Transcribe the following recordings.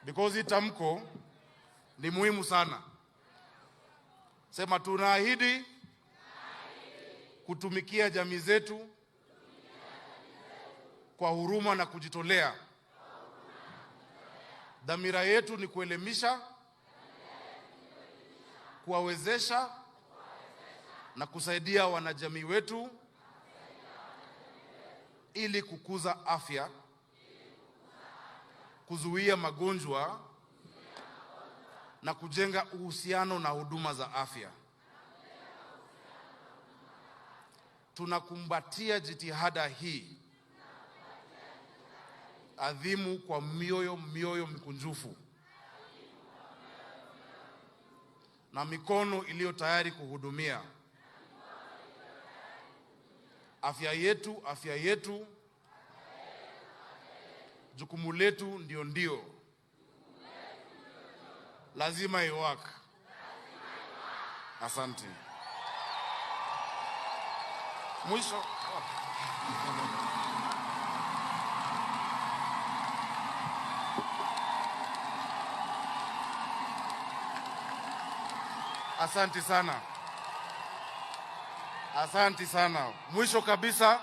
because itamko ni muhimu sana. Sema tunaahidi kutumikia jamii zetu kwa huruma na kujitolea. Dhamira yetu ni kuelimisha, kuwawezesha na kusaidia wanajamii wetu ili kukuza afya, kuzuia magonjwa na kujenga uhusiano na huduma za afya. Tunakumbatia jitihada hii adhimu kwa mioyo mikunjufu na mikono iliyo tayari kuhudumia. Afya yetu, jukumu letu ndio. Lazima iwak. Asante. Mwisho. Asante sana. Asante sana. Mwisho kabisa,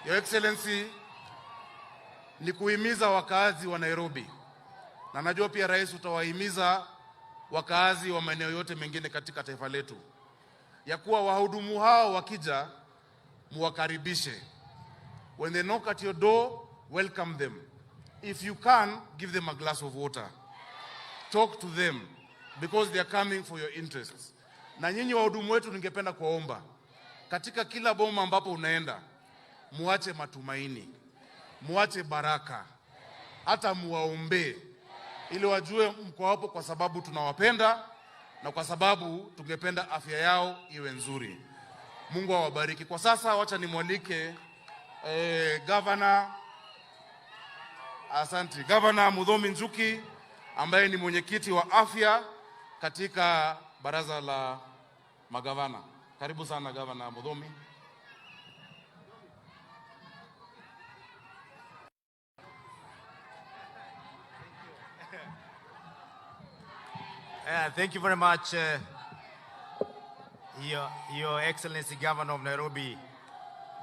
Your Excellency, ni kuhimiza wakaazi wa Nairobi. Na najua pia rais utawahimiza wakaazi wa maeneo yote mengine katika taifa letu, ya kuwa wahudumu hao wakija muwakaribishe. When they knock at your door, welcome them. If you can, give them a glass of water. Talk to them because they are coming for your interests. Na nyinyi wahudumu wetu, ningependa kuwaomba katika kila boma ambapo unaenda, muache matumaini, muache baraka, hata muwaombe ili wajue mko hapo kwa sababu tunawapenda na kwa sababu tungependa afya yao iwe nzuri. Mungu awabariki. Kwa sasa wacha nimwalike Governor, asante, Governor Muthomi Njuki ambaye ni mwenyekiti wa afya katika baraza la magavana. Karibu sana Governor Muthomi. Thank you very much, Your Excellency Governor of Nairobi.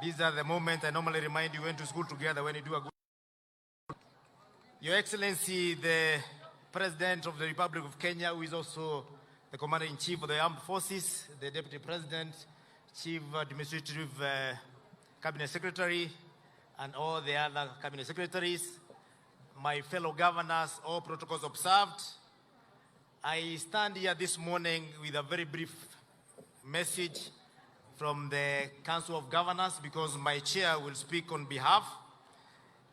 These are the moments I normally remind you went to school together when you do a good. Your Excellency, the President of the Republic of Kenya, who is also the Commander-in-Chief of the Armed Forces, the Deputy President, Chief Administrative Cabinet Secretary, and all the other Cabinet Secretaries, my fellow governors, all protocols observed. I stand here this morning with a very brief message from the Council of Governors because my chair will speak on behalf.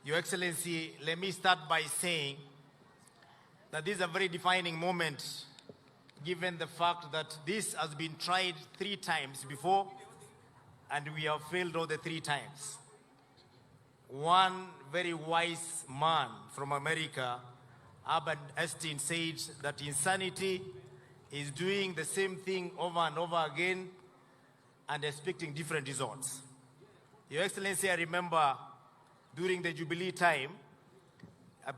Your Excellency, let me start by saying that this is a very defining moment given the fact that this has been tried 3 times before and we have failed all the 3 times. One very wise man from America, Albert Einstein, said that insanity is doing the same thing over and over again and expecting different results. Your Excellency, I remember during the Jubilee time,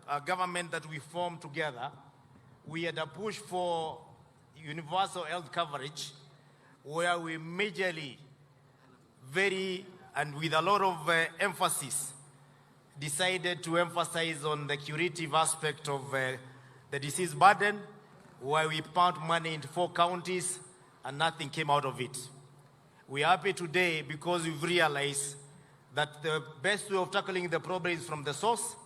a government that we formed together, we had a push for universal health coverage where we majorly, and with a lot of emphasis, decided to emphasize on the curative aspect of the disease burden, where we pumped money into 4 counties and nothing came out of it. We are happy today because we've realized that the best way of tackling the problem is from the source,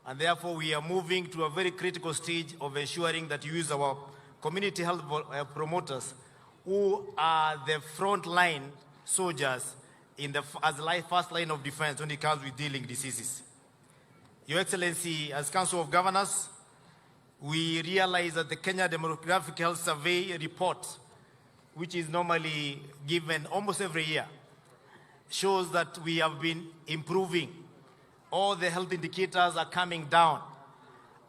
and therefore we are moving to a very critical stage of ensuring that we use our community health promoters, who are the front-line soldiers as the first line of defense when it comes with dealing diseases. Your Excellency, as Council of Governors, we realize that the Kenya Demographic Health Survey report, which is normally given almost every year, shows that we have been improving. All the health indicators are coming down.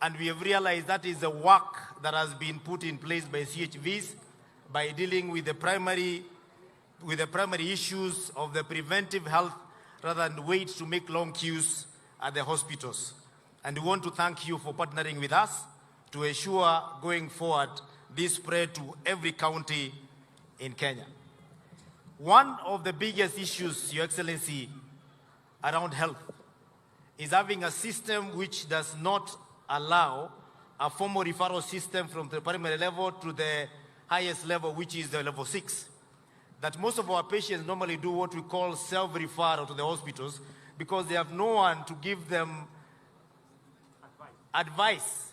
And we have realized that is the work that has been put in place by CHVs by dealing with the primary issues of the preventive health rather than wait to make long queues at the hospitals. And we want to thank you for partnering with us to ensure going forward this spread to every county in Kenya. One of the biggest issues, Your Excellency, around health is having a system which does not allow a formal referral system from the primary level to the highest level, which is the level 6. That most of our patients normally do what we call self-referral to the hospitals because they have no one to give them advice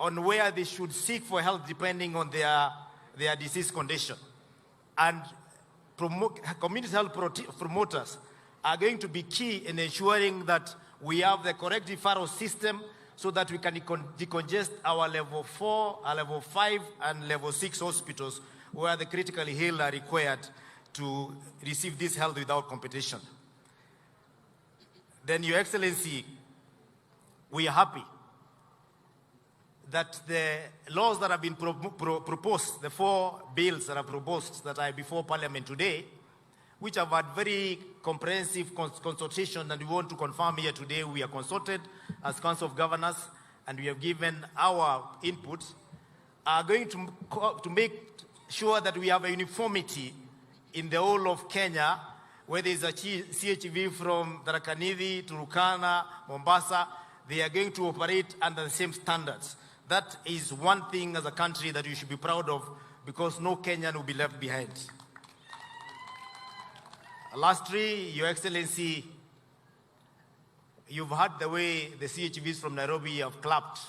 on where they should seek for help depending on their disease condition. And community health promoters are going to be key in ensuring that we have the correct referral system so that we can decongest our level 4, our level 5, and level 6 hospitals where the critically ill are required to receive this health without competition. Then, Your Excellency, we are happy that the laws that have been proposed, the 4 bills that are proposed that are before Parliament today, which have had very comprehensive consultation, and we want to confirm here today we are consulted as Council of Governors and we have given our input, are going to make sure that we have a uniformity in the whole of Kenya, where there is a CHV from Tharaka Nithi to Turkana, Mombasa, they are going to operate under the same standards. That is one thing as a country that you should be proud of, because no Kenyan will be left behind. Lastly, Your Excellency, you've heard the way the CHVs from Nairobi have clapped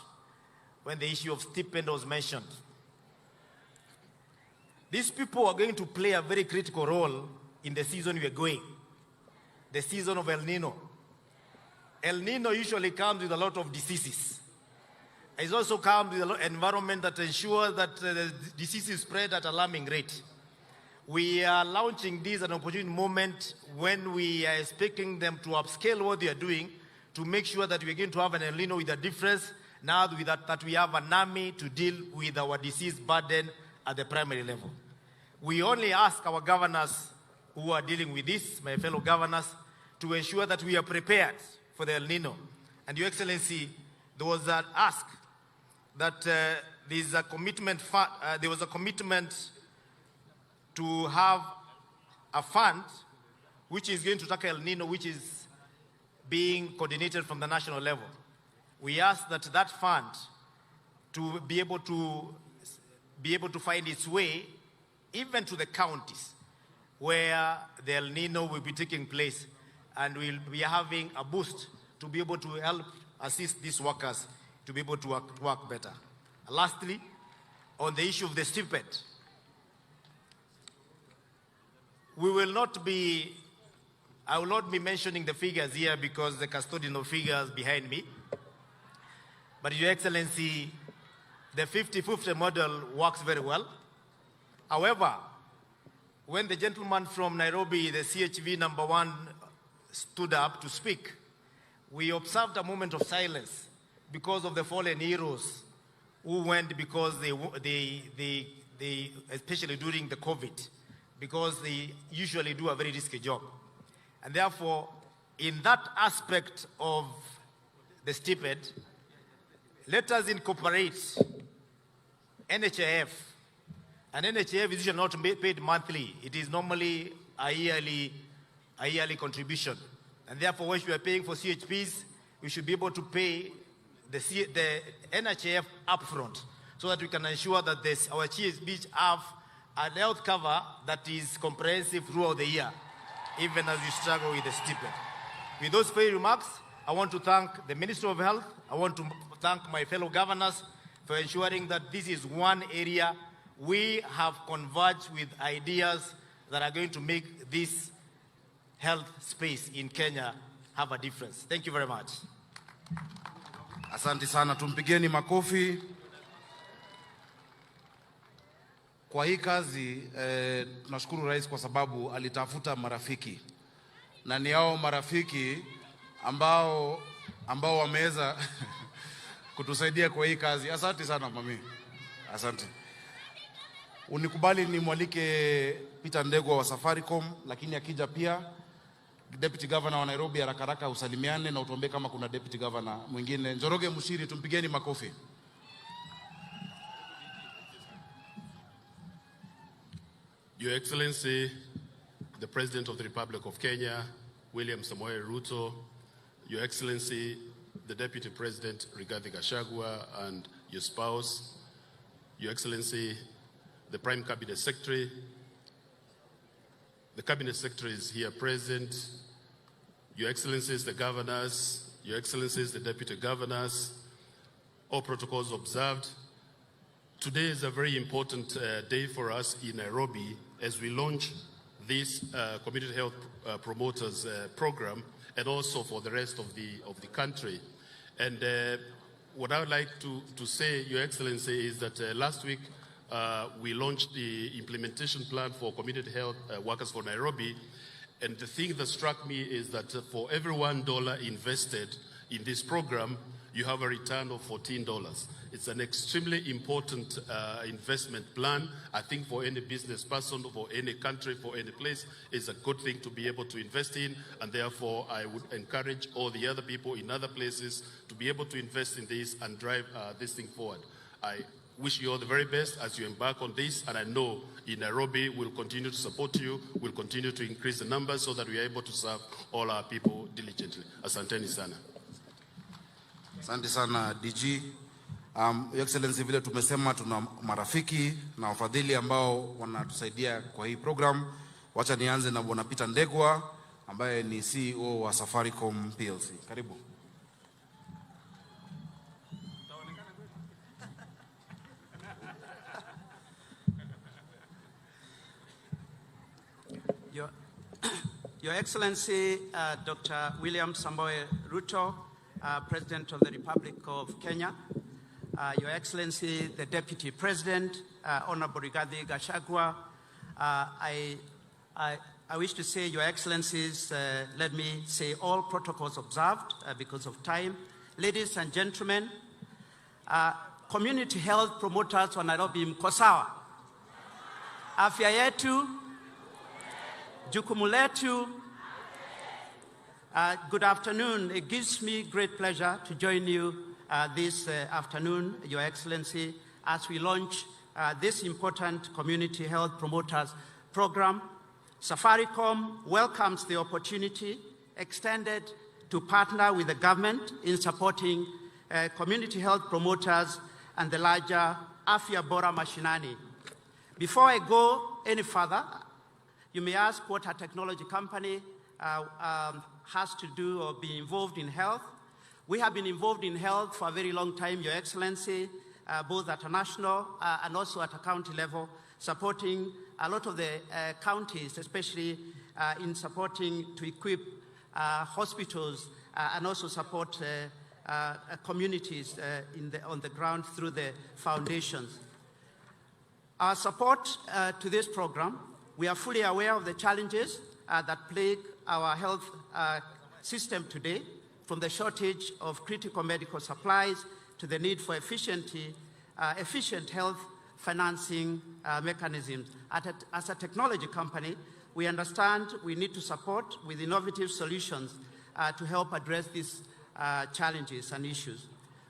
when the issue of stipend was mentioned. These people are going to play a very critical role in the season we are going, the season of El Nino. El Nino usually comes with a lot of diseases. It also comes with an environment that ensures that the diseases spread at an alarming rate. We are launching this at an opportune moment when we are expecting them to upscale what they are doing to make sure that we are going to have an El Nino with a difference now that we have an army to deal with our disease burden at the primary level. We only ask our governors who are dealing with this, my fellow governors, to ensure that we are prepared for the El Nino. And Your Excellency, there was an ask that there was a commitment to have a fund which is going to tackle El Nino, which is being coordinated from the national level. We ask that fund to be able to find its way even to the counties where the El Nino will be taking place, and we are having a boost to be able to help assist these workers to be able to work better. Lastly, on the issue of the stipend, I will not be mentioning the figures here because the custodian of figures behind me. But Your Excellency, the 50-50 model works very well. However, when the gentleman from Nairobi, the CHV number 1, stood up to speak, we observed a moment of silence because of the fallen heroes who went because they especially during the COVID, because they usually do a very risky job. And therefore, in that aspect of the stipend, let us incorporate NHIF. And NHIF is usually not paid monthly. It is normally a yearly contribution. And therefore, when we are paying for CHPs, we should be able to pay the NHIF upfront so that we can ensure that our CHPs have a health cover that is comprehensive throughout the year, even as we struggle with the stipend. With those few remarks, I want to thank the Minister of Health. I want to thank my fellow governors for ensuring that this is one area we have converged with ideas that are going to make this health space in Kenya have a difference. Thank you very much. Asante sana, tumpigeni makofi. Kwa hii kazi tunashukuru Rais kwa sababu alitafuta marafiki. Na ni hao marafiki ambao wameweza kutusaidia kwa hii kazi. Asante sana mami. Asante. Unikubali nimwalike Peter Ndegwa wa Safaricom, lakini akija pia Deputy Governor wa Nairobi haraka haraka usalimiane na utuambie kama kuna Deputy Governor mwingine. Njoroge Mushiri, tumpigeni makofi. Your Excellency, the President of the Republic of Kenya, William Samoei Ruto, Your Excellency, the Deputy President, Rigathi Gachagua, and your spouse, Your Excellency, the Prime Cabinet Secretary, the Cabinet Secretary is here present, Your Excellencies, the Governors, Your Excellencies, the Deputy Governors, all protocols observed. Today is a very important day for us in Nairobi as we launch this community health promoters program, and also for the rest of the country. And what I would like to say, Your Excellency, is that last week we launched the implementation plan for community health workers for Nairobi. And the thing that struck me is that for every $1 invested in this program, you have a return of $14. It's an extremely important investment plan. I think for any business person, for any country, for any place, it's a good thing to be able to invest in. And therefore, I would encourage all the other people in other places to be able to invest in this and drive this thing forward. I wish you all the very best as you embark on this. And I know in Nairobi, we'll continue to support you. We'll continue to increase the numbers so that we are able to serve all our people diligently. Asanteni sana. Asante sana DG. Your Excellency, vile tumesema tuna marafiki na wafadhili ambao wanatusaidia kwa hii program. Wacha nianze na Bwana Peter Ndegwa ambaye ni CEO wa Safaricom PLC. Karibu. Your Excellency, Dr. William Samoei Ruto, President of the Republic of Kenya, Your Excellency, the Deputy President, Honorable Rigathi Gachagua, I wish to say, Your Excellencies, let me say all protocols observed because of time. Ladies and gentlemen, community health promoters wa Nairobi mko sawa? Afya yetu, jukumu letu. Good afternoon. It gives me great pleasure to join you this afternoon, Your Excellency, as we launch this important community health promoters program. Safaricom welcomes the opportunity extended to partner with the government in supporting community health promoters and the larger Afya Bora Mashinani. Before I go any further, you may ask what a technology company has to do or be involved in health. We have been involved in health for a very long time, Your Excellency, both at a national and also at a county level, supporting a lot of the counties, especially in supporting to equip hospitals and also support communities on the ground through the foundations. Our support to this program, we are fully aware of the challenges that plague our health system today, from the shortage of critical medical supplies to the need for efficient health financing mechanisms. As a technology company, we understand we need to support with innovative solutions to help address these challenges and issues.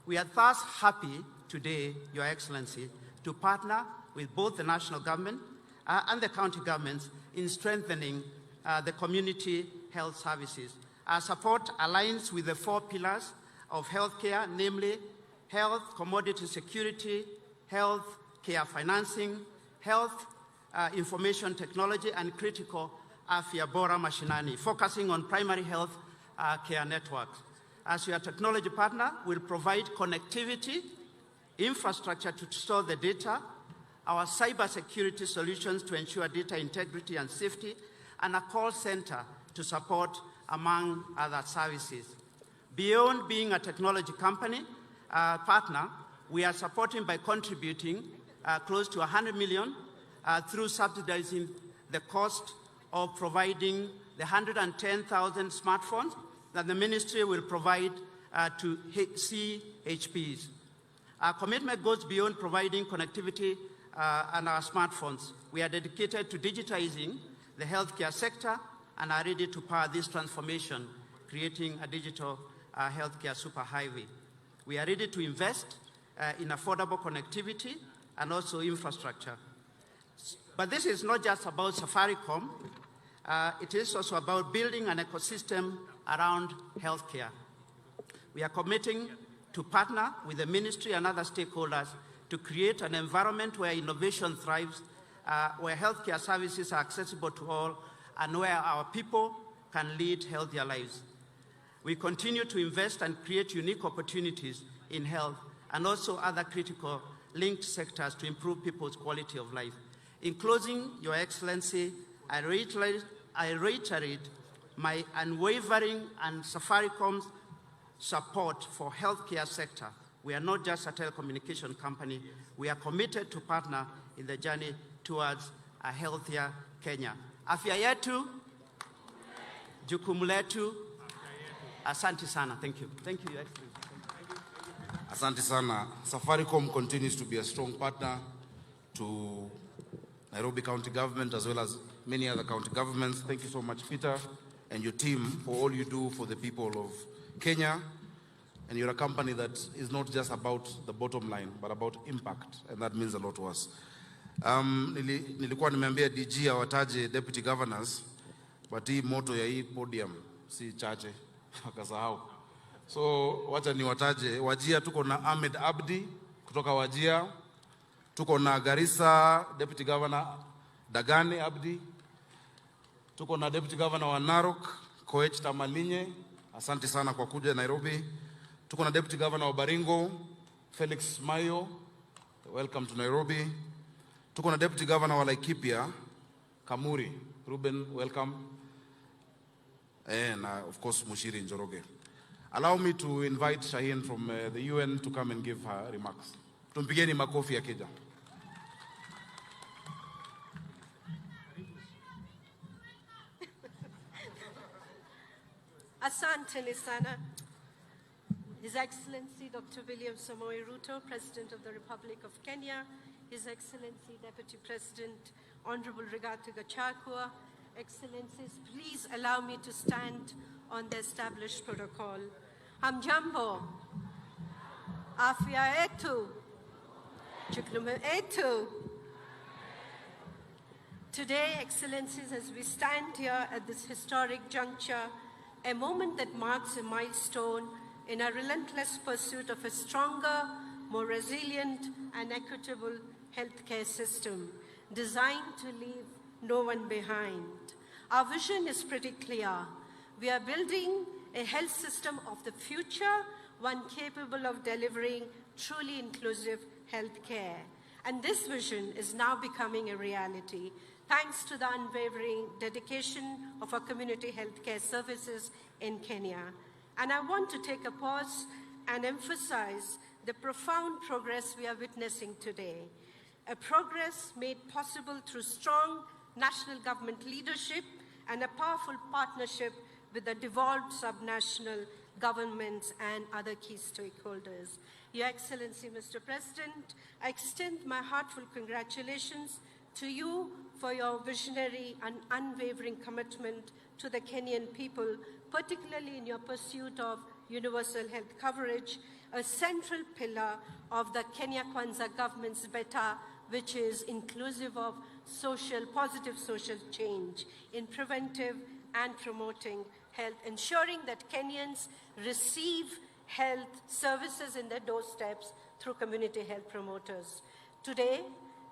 We are thus happy today, Your Excellency, to partner with both the national government and the county governments in strengthening the community health services. Our support aligns with the 4 pillars of healthcare, namely health, commodity security, health care financing, health information technology, and critical Afya Bora Mashinani, focusing on primary health care networks. As your technology partner, we'll provide connectivity, infrastructure to store the data, our cybersecurity solutions to ensure data integrity and safety, and a call center to support, among other services. Beyond being a technology company partner, we are supporting by contributing close to 100 million through subsidizing the cost of providing the 110,000 smartphones that the ministry will provide to CHPs. Our commitment goes beyond providing connectivity and our smartphones. We are dedicated to digitizing the healthcare sector, and are ready to power this transformation, creating a digital healthcare superhighway. We are ready to invest in affordable connectivity and also infrastructure. But this is not just about Safaricom. It is also about building an ecosystem around healthcare. We are committing to partner with the ministry and other stakeholders to create an environment where innovation thrives, where healthcare services are accessible to all, and where our people can lead healthier lives. We continue to invest and create unique opportunities in health and also other critical linked sectors to improve people's quality of life. In closing, Your Excellency, I reiterate my unwavering and Safaricom's support for healthcare sector. We are not just a telecommunication company. We are committed to partner in the journey towards a healthier Kenya. Afya yetu, jukumu letu. Asante sana. Thank you. Thank you, Your Excellency. Asante sana. Safaricom continues to be a strong partner to Nairobi County Government as well as many other county governments. Thank you so much, Peter, and your team for all you do for the people of Kenya. And you're a company that is not just about the bottom line, but about impact, and that means a lot to us. Nilikuwa nimeambia DG awataje deputy governors, but hii moto ya hii podium si chache, akasahau. So wacha niwataje. Wajia tuko na Ahmed Abdi kutoka Wajia. Tuko na Garissa Deputy Governor Dagane Abdi. Tuko na Deputy Governor wa Narok Koech Tamalinye. Asante sana kwa kuja Nairobi. Tuko na Deputy Governor wa Baringo Felix Mayo. Welcome to Nairobi. Tuko na Deputy Governor wa Laikipia Kamuri Ruben, welcome. And of course Mushiri Njoroge. Allow me to invite Shaheen from the UN to come and give her remarks. Tumpigeni makofi akija. Asante sana. His Excellency Dr. William Samoei Ruto, President of the Republic of Kenya, His Excellency Deputy President Honorable Dp Gachagua, Excellencies, please allow me to stand on the established protocol. Hamjambo, afya yetu, jukumu yetu. Today, Excellencies, as we stand here at this historic juncture, a moment that marks a milestone in a relentless pursuit of a stronger, more resilient and equitable healthcare system designed to leave no one behind. Our vision is pretty clear. We are building a health system of the future, one capable of delivering truly inclusive healthcare. And this vision is now becoming a reality, thanks to the unwavering dedication of our community healthcare services in Kenya. And I want to take a pause and emphasize the profound progress we are witnessing today, a progress made possible through strong national government leadership and a powerful partnership with the devolved subnational governments and other key stakeholders. Your Excellency, Mr. President, I extend my heartfelt congratulations to you for your visionary and unwavering commitment to the Kenyan people, particularly in your pursuit of universal health coverage, a central pillar of the Kenya Kwanza government's beta, which is inclusive of positive social change in preventive and promoting health, ensuring that Kenyans receive health services in their doorsteps through community health promoters. Today,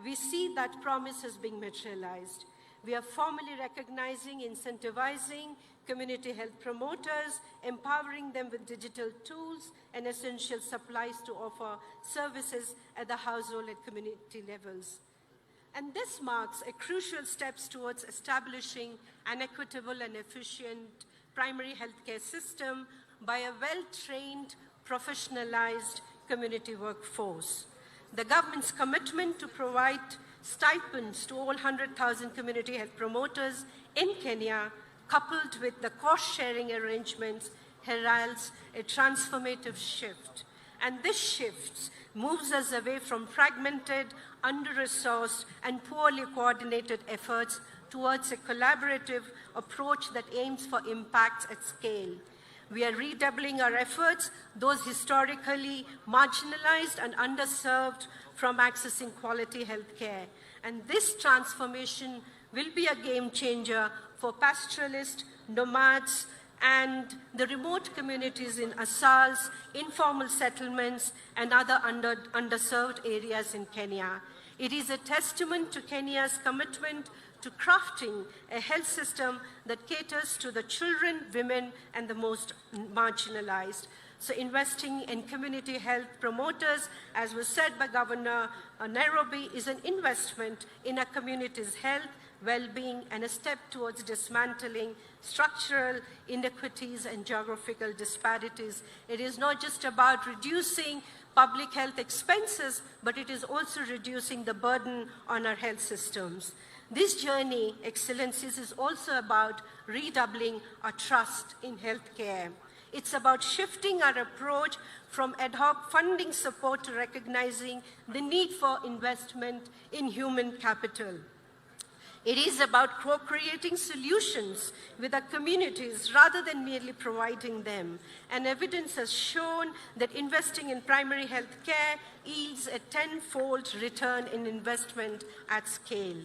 we see that promise is being materialized. We are formally recognizing, incentivizing community health promoters, empowering them with digital tools and essential supplies to offer services at the household and community levels. And this marks a crucial step towards establishing an equitable and efficient primary healthcare system by a well-trained, professionalized community workforce. The government's commitment to provide stipends to all 100,000 community health promoters in Kenya, coupled with the cost-sharing arrangements, heralds a transformative shift. And this shift moves us away from fragmented, under-resourced, and poorly coordinated efforts towards a collaborative approach that aims for impact at scale. We are redoubling our efforts, those historically marginalized and underserved from accessing quality health care. And this transformation will be a game changer for pastoralists, nomads, and the remote communities in Asals, informal settlements, and other underserved areas in Kenya. It is a testament to Kenya's commitment to crafting a health system that caters to the children, women, and the most marginalized. So investing in community health promoters, as was said by Governor Nairobi, is an investment in a community's health, well-being, and a step towards dismantling structural inequities and geographical disparities. It is not just about reducing public health expenses, but it is also reducing the burden on our health systems. This journey, Excellencies, is also about redoubling our trust in healthcare. It's about shifting our approach from ad hoc funding support to recognizing the need for investment in human capital. It is about co-creating solutions with our communities rather than merely providing them. And evidence has shown that investing in primary health care yields a tenfold return in investment at scale.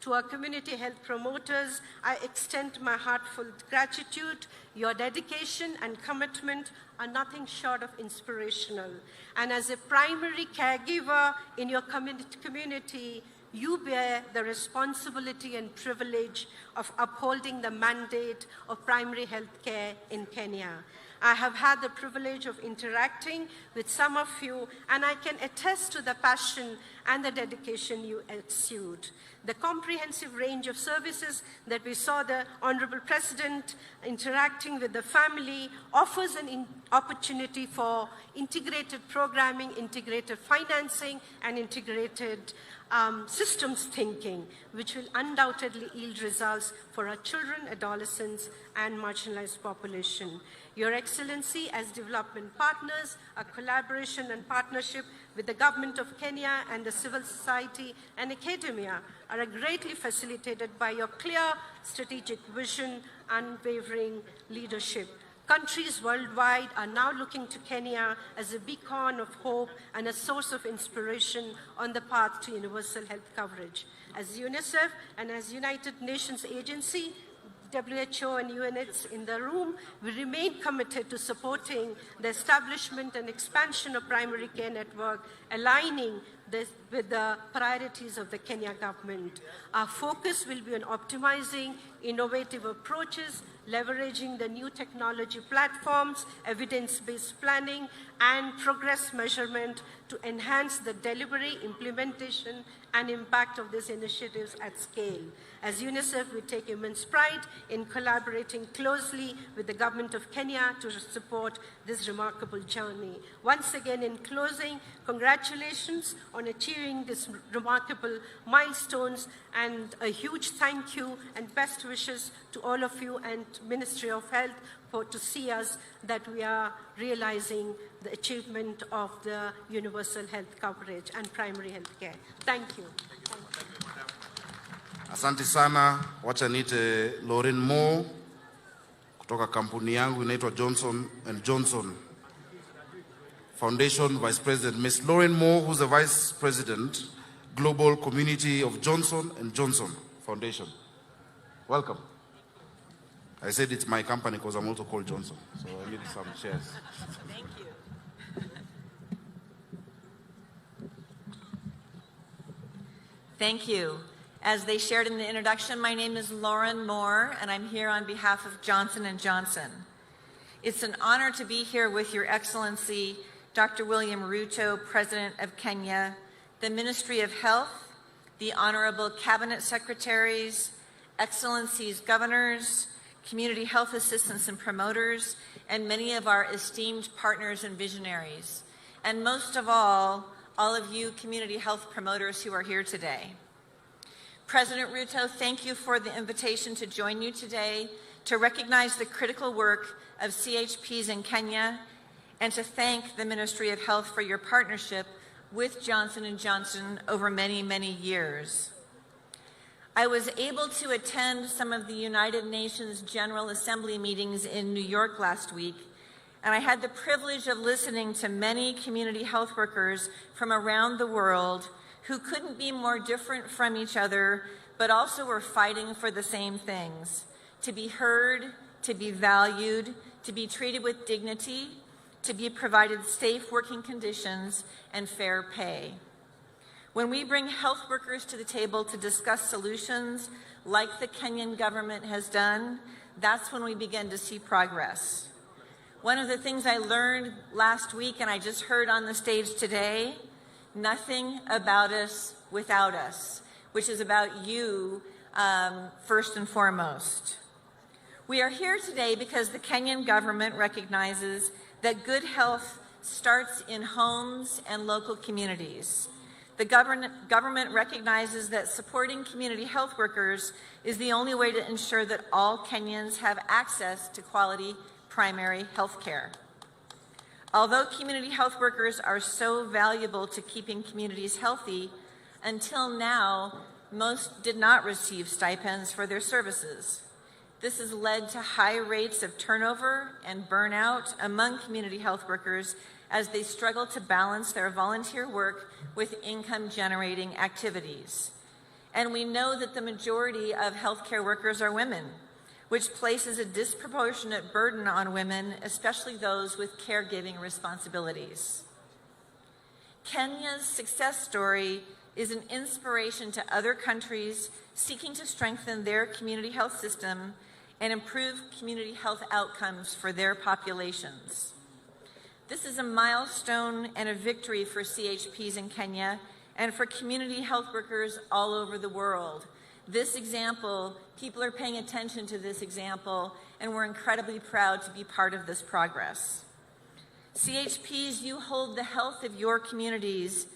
To our community health promoters, I extend my heartfelt gratitude. Your dedication and commitment are nothing short of inspirational. And as a primary caregiver in your community, you bear the responsibility and privilege of upholding the mandate of primary health care in Kenya. I have had the privilege of interacting with some of you, and I can attest to the passion and the dedication you exude. The comprehensive range of services that we saw the Honorable President interacting with the family offers an opportunity for integrated programming, integrated financing, and integrated systems thinking, which will undoubtedly yield results for our children, adolescents, and marginalized population. Your Excellency, as development partners, our collaboration and partnership with the Government of Kenya and the civil society and academia are greatly facilitated by your clear strategic vision and unwavering leadership. Countries worldwide are now looking to Kenya as a beacon of hope and a source of inspiration on the path to universal health coverage. As UNICEF and as United Nations agency, WHO and UNITS in the room, we remain committed to supporting the establishment and expansion of primary care network, aligning this with the priorities of the Kenya government. Our focus will be on optimizing innovative approaches, leveraging the new technology platforms, evidence-based planning, and progress measurement to enhance the delivery, implementation, and impact of these initiatives at scale. As UNICEF, we take immense pride in collaborating closely with the government of Kenya to support this remarkable journey. Once again, in closing, congratulations on achieving these remarkable milestones, and a huge thank you and best wishes to all of you and Ministry of Health to see us that we are realizing the achievement of the universal health coverage and primary health care. Thank you. Asante sana. Wacha niite Lauren Moore kutoka kampuni yangu inaitwa Johnson & Johnson Foundation Vice President. Ms. Lauren Moore, who's the Vice President, Global Community of Johnson & Johnson Foundation. Welcome. I said it's my company because I'm also called Johnson, so I need some shares. Thank you. Thank you. As they shared in the introduction, my name is Lauren Moore, and I'm here on behalf of Johnson & Johnson. It's an honor to be here with Your Excellency, Dr. William Ruto, President of Kenya, the Ministry of Health, the Honorable Cabinet Secretaries, Excellencies Governors, community health assistants and promoters, and many of our esteemed partners and visionaries. And most of all of you community health promoters who are here today. President Ruto, thank you for the invitation to join you today to recognize the critical work of CHPs in Kenya and to thank the Ministry of Health for your partnership with Johnson & Johnson over many, many years. I was able to attend some of the United Nations General Assembly meetings in New York last week, and I had the privilege of listening to many community health workers from around the world who couldn't be more different from each other, but also were fighting for the same things: to be heard, to be valued, to be treated with dignity, to be provided safe working conditions and fair pay. When we bring health workers to the table to discuss solutions like the Kenyan government has done, that's when we begin to see progress. One of the things I learned last week, and I just heard on the stage today, nothing about us without us, which is about you first and foremost. We are here today because the Kenyan government recognizes that good health starts in homes and local communities. The government recognizes that supporting community health workers is the only way to ensure that all Kenyans have access to quality primary health care. Although community health workers are so valuable to keeping communities healthy, until now, most did not receive stipends for their services. This has led to high rates of turnover and burnout among community health workers as they struggle to balance their volunteer work with income-generating activities. And we know that the majority of healthcare workers are women, which places a disproportionate burden on women, especially those with caregiving responsibilities. Kenya's success story is an inspiration to other countries seeking to strengthen their community health system and improve community health outcomes for their populations. This is a milestone and a victory for CHPs in Kenya and for community health workers all over the world. This example, people are paying attention to this example, and we're incredibly proud to be part of this progress. CHPs, you hold the health of your communities,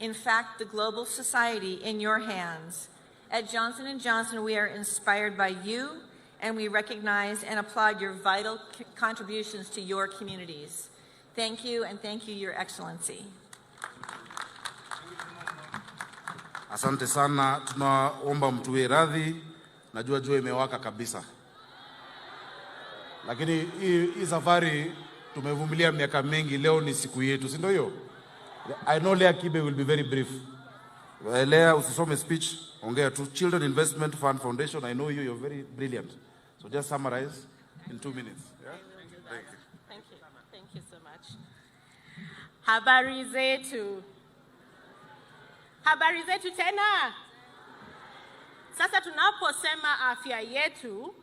in fact, the global society, in your hands. At Johnson & Johnson, we are inspired by you, and we recognize and applaud your vital contributions to your communities. Thank you, and thank you, Your Excellency. Asante sana, tunaomba mtuwe radhi, najua jua imewaka kabisa. Lakini hii safari tumevumilia miaka mingi, leo ni siku yetu, si ndio hiyo? I know Lea Kibe will be very brief. Lea, usisome speech, ongea tu. Children Investment Fund Foundation, I know you're very brilliant. So just summarize in 2 minutes. Yeah? Thank you. Thank you so much. Habari zetu. Habari zetu tena. Sasa tunaposema afya yetu,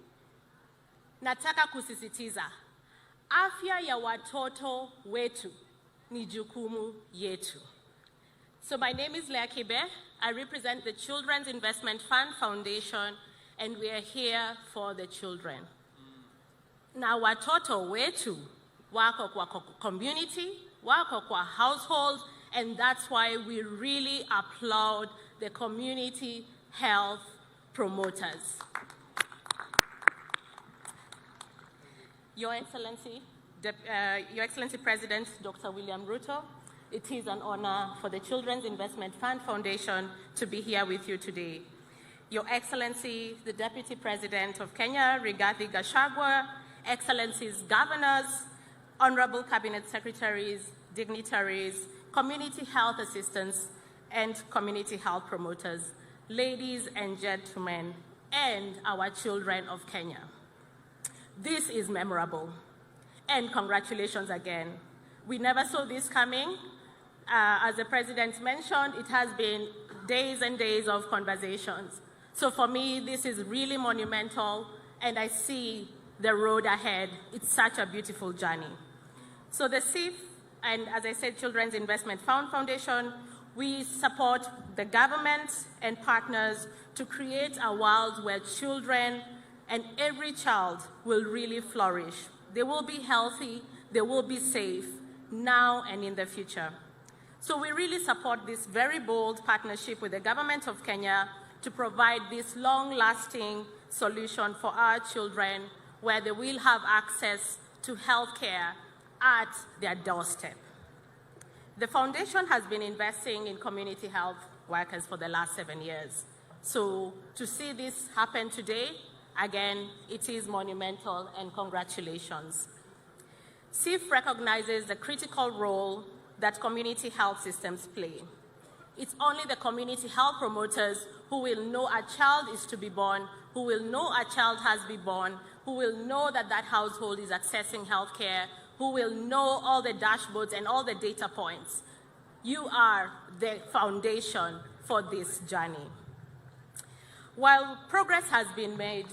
nataka kusisitiza. Afya ya watoto wetu ni jukumu yetu. So my name is Lea Kibe. I represent the Children's Investment Fund Foundation, and we are here for the children. Na watoto wetu wako kwa community, wako kwa household, and that's why we really applaud the community health promoters. Your Excellency, Your Excellency President Dr. William Ruto, it is an honor for the Children's Investment Fund Foundation to be here with you today. Your Excellency, the Deputy President of Kenya, Dp Gachagua, Excellencies Governors, Honorable Cabinet Secretaries, dignitaries, community health assistants, and community health promoters, ladies and gentlemen, and our children of Kenya. This is memorable, and congratulations again. We never saw this coming. As the President mentioned, it has been days and days of conversations. So for me, this is really monumental, and I see the road ahead. It's such a beautiful journey. So the CIF, and as I said, Children's Investment Fund Foundation, we support the government and partners to create a world where children and every child will really flourish. They will be healthy, they will be safe, now and in the future. So we really support this very bold partnership with the government of Kenya to provide this long-lasting solution for our children where they will have access to health care at their doorstep. The foundation has been investing in community health workers for the last 7 years. So to see this happen today, again, it is monumental, and congratulations. SIF recognizes the critical role that community health systems play. It's only the community health promoters who will know a child is to be born, who will know a child has been born, who will know that that household is accessing health care, who will know all the dashboards and all the data points. You are the foundation for this journey. While progress has been made,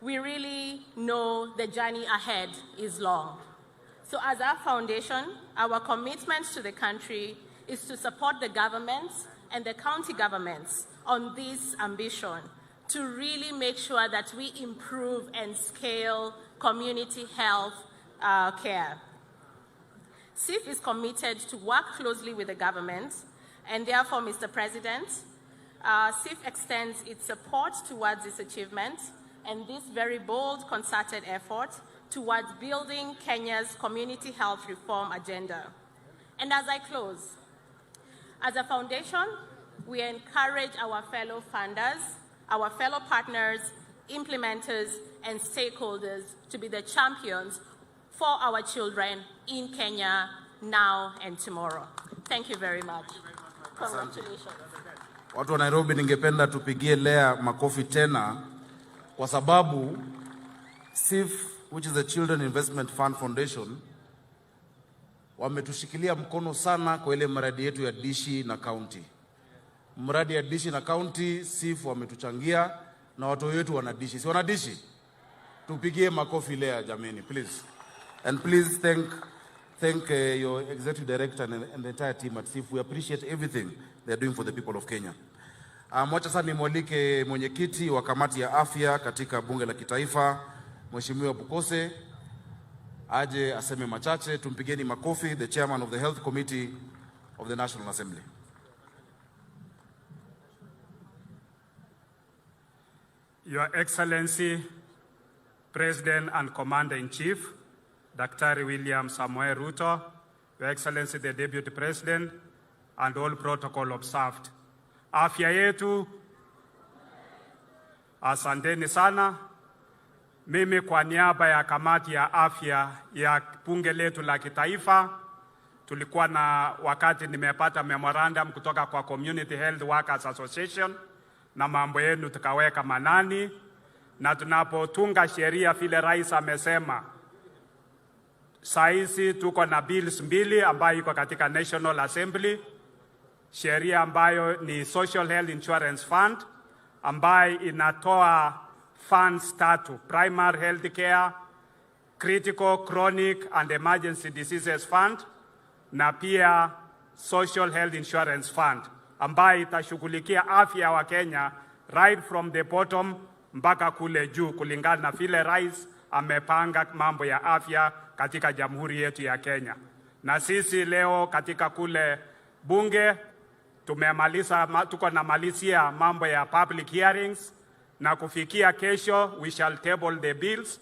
we really know the journey ahead is long. So as our foundation, our commitment to the country is to support the governments and the county governments on this ambition to really make sure that we improve and scale community health care. SIF is committed to work closely with the government, and therefore, Mr. President, SIF extends its support towards this achievement and this very bold, concerted effort towards building Kenya's community health reform agenda. And as I close, as a foundation, we encourage our fellow funders, our fellow partners, implementers, and stakeholders to be the champions for our children in Kenya now and tomorrow. Thank you very much. Congratulations. Watu wa Nairobi, ningependa tupigie Lea makofi tena kwa sababu SIF, which is the Children Investment Fund Foundation, wametushikilia mkono sana kwa ile mradi yetu ya dishi na county. Mradi ya dishi na county, SIF wametuchangia na watu wetu wanadishi. Si wanadishi? Tupigie makofi Lea jameni, please. And please thank your executive director and the entire team at SIF. We appreciate everything they are doing for the people of Kenya. Mwacha sana nimwalike mwenyekiti wa kamati ya afya katika bunge la kitaifa, Mheshimiwa Bukose, aje aseme machache. Tumpigeni makofi, the chairman of the Health Committee of the National Assembly. Your Excellency, President and Commander-in-Chief, Dr. William Samoei Ruto, Your Excellency the Deputy President, and all protocol observed. Afya yetu, asanteni sana. Mimi kwa niaba ya kamati ya afya ya bunge letu la kitaifa, tulikuwa na wakati nimepata memorandum kutoka kwa Community Health Workers Association na mambo yenu tukaweka manani, na tunapotunga sheria vile rais amesema, saisi tuko na bills mbili ambayo iko katika National Assembly, sheria ambayo ni Social Health Insurance Fund ambayo inatoa funds tatu: Primary Health Care, Critical, Chronic and Emergency Diseases Fund, na pia Social Health Insurance Fund ambayo itashughulikia afya wa Kenya right from the bottom mpaka kule juu kulingana na vile rais amepanga mambo ya afya katika jamhuri yetu ya Kenya. Na sisi leo katika kule bunge tuko na malizia mambo ya public hearings, na kufikia kesho we shall table the bills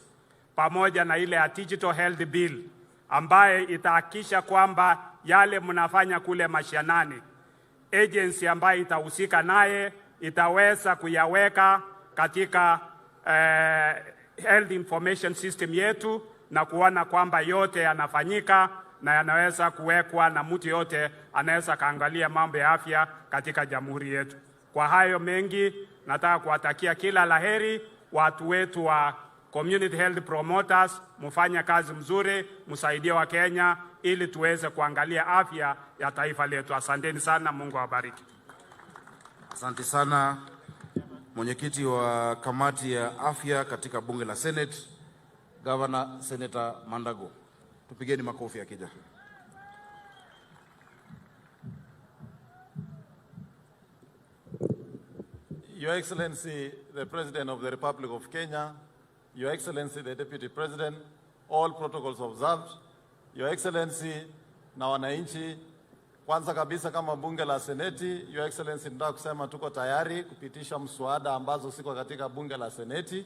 pamoja na ile ya digital health bill ambaye itahakikisha kwamba yale mnafanya kule mashinani, agency ambayo itahusika naye itaweza kuyaweka katika health information system yetu na kuona kwamba yote yanafanyika na yanaweza kuwekwa na mtu yote anaweza kaangalia mambo ya afya katika jamhuri yetu. Kwa hayo mengi, nataka kuwatakia kila laheri watu wetu wa community health promoters, mufanya kazi mzuri, msaidie wa Kenya ili tuweze kuangalia afya ya taifa letu. Asanteni sana, Mungu awabariki. Asante sana mwenyekiti wa kamati ya afya katika bunge la Senate, Governor Senator Mandago. Tupigeni makofi akija. Your Excellency, the President of the Republic of Kenya, Your Excellency, the Deputy President, all protocols observed, Your Excellency na wananchi, kwanza kabisa kama bunge la Seneti, Your Excellency, nataka kusema tuko tayari kupitisha mswada ambazo siko katika bunge la Seneti.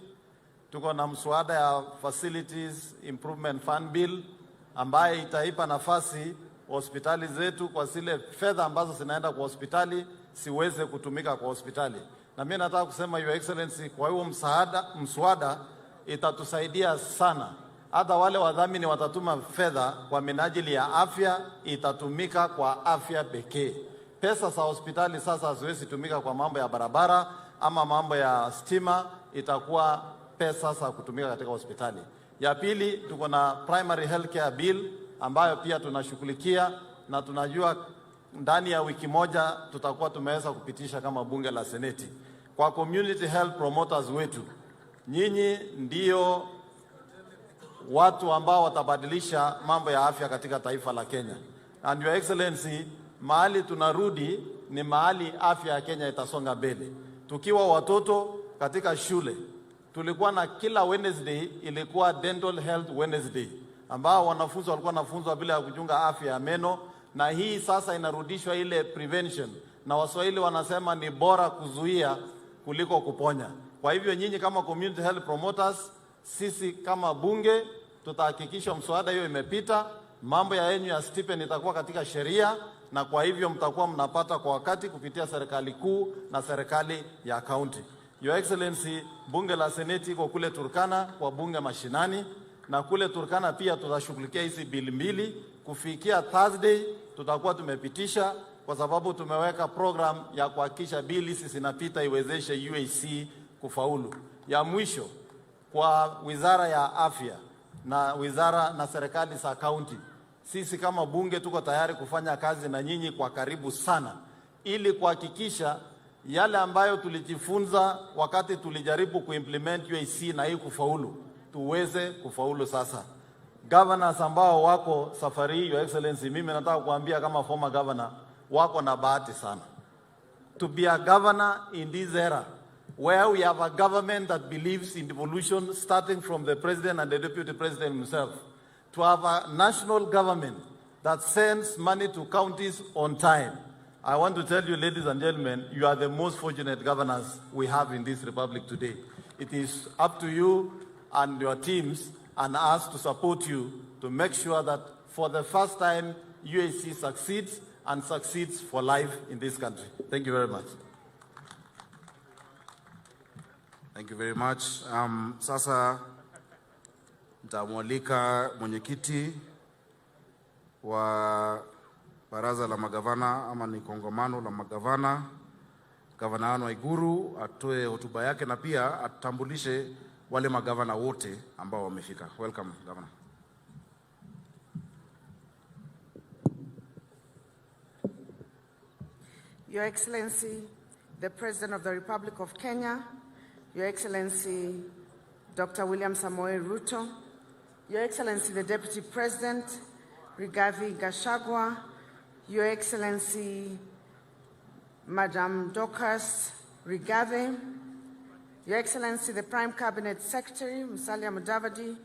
Tuko na mswada ya Facilities Improvement Fund Bill ambaye itaipa nafasi hospitali zetu kwa zile fedha ambazo zinaenda kwa hospitali siweze kutumika kwa hospitali. Na mimi nataka kusema Your Excellency, kwa hiyo mswada itatusaidia sana. Hata wale wadhamini watatuma fedha kwa minajili ya afya, itatumika kwa afya pekee. Pesa za hospitali sasa haziwezi tumika kwa mambo ya barabara ama mambo ya stima, itakuwa pesa za kutumika katika hospitali. Ya pili, tuko na primary healthcare bill ambayo pia tunashughulikia, na tunajua ndani ya wiki moja tutakuwa tumeweza kupitisha kama bunge la Seneti. Kwa community health promoters wetu, nyinyi ndio watu ambao watabadilisha mambo ya afya katika taifa la Kenya. And Your Excellency, mahali tunarudi ni mahali afya ya Kenya itasonga mbele. Tukiwa watoto katika shule, tulikuwa na kila Wednesday ilikuwa Dental Health Wednesday, ambao wanafunzi walikuwa wanafunzwa bila ya kuchunga afya ya meno, na hii sasa inarudishwa ile prevention, na Waswahili wanasema ni bora kuzuia kuliko kuponya. Kwa hivyo nyinyi kama community health promoters, sisi kama bunge tutahakikisha mswada hiyo imepita, mambo ya yenyu ya stipend itakuwa katika sheria, na kwa hivyo mtakuwa mnapata kwa wakati kupitia serikali kuu na serikali ya county. Your Excellency, bunge la Seneti iko kule Turkana kwa bunge mashinani, na kule Turkana pia tutashughulikia hizi bili mbili. Kufikia Thursday tutakuwa tumepitisha, kwa sababu tumeweka program ya kuhakikisha bili sisi zinapita iwezeshe UAC kufaulu. Ya mwisho, kwa wizara ya afya na wizara na serikali za county, sisi kama bunge tuko tayari kufanya kazi na nyinyi kwa karibu sana, ili kuhakikisha yale ambayo tulijifunza wakati tulijaribu kuimplement UAC na hii kufaulu, tuweze kufaulu sasa. Governors ambao wako safari, Your Excellency, mimi nataka kuambia kama former governor, wako na bahati sana to be a governor in this era where we have a government that believes in devolution, starting from the president and the deputy president himself, to have a national government that sends money to counties on time. I want to tell you, ladies and gentlemen, you are the most fortunate governors we have in this republic today. It is up to you and your teams and us to support you to make sure that for the first time UAC succeeds and succeeds for life in this country. Thank you very much. Thank you very much. Sasa nitamwalika mwenyekiti wa baraza la magavana ama ni kongamano la magavana, Gavana Anne Waiguru, atoe hotuba yake na pia atambulishe wale magavana wote ambao wamefika. Welcome, Governor. Your Excellency, the President of the Republic of Kenya, Your Excellency, Dr. William Samoei Ruto, Your Excellency, the Deputy President, Dp Gachagua, Your Excellency, Madam Dorcas Rigathi, Your Excellency, the Prime Cabinet Secretary, Musalia Mudavadi,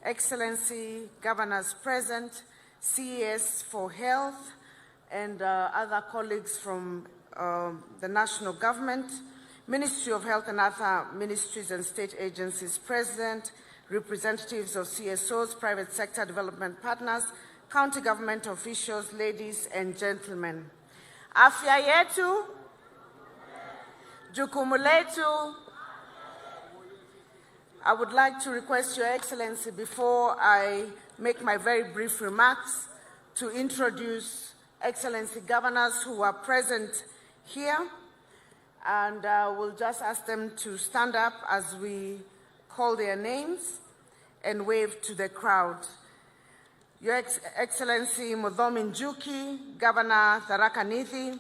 Excellency, Governors present, CES for Health, and other colleagues from the national government, Ministry of Health and other ministries and state agencies present, representatives of CSOs, private sector development partners, county government officials, ladies and gentlemen. Afya yetu, jukumu letu. I would like to request Your Excellency, before I make my very brief remarks, to introduce Excellency governors who are present here, and we'll just ask them to stand up as we call their names and wave to the crowd. Your Excellency Muthomi Njuki, Governor Tharaka Nithi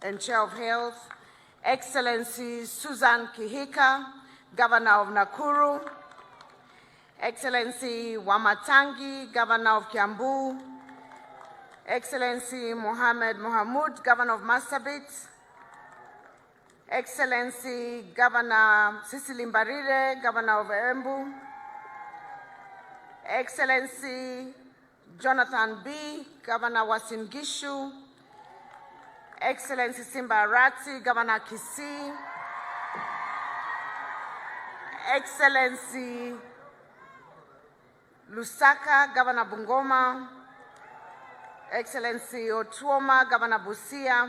and Chair of Health, Excellency Susan Kihika, Governor of Nakuru, Excellency Wamatangi, Governor of Kiambu, Excellency Mohamed Mohamud, Governor of Marsabit, Excellency Governor Cecily Mbarire, Governor of Embu, Excellency Jonathan B., Governor Uasin Gishu, Excellency Simba Arati, Governor Kisii, Excellency Lusaka, Governor Bungoma, Excellency Otuoma, Governor Busia,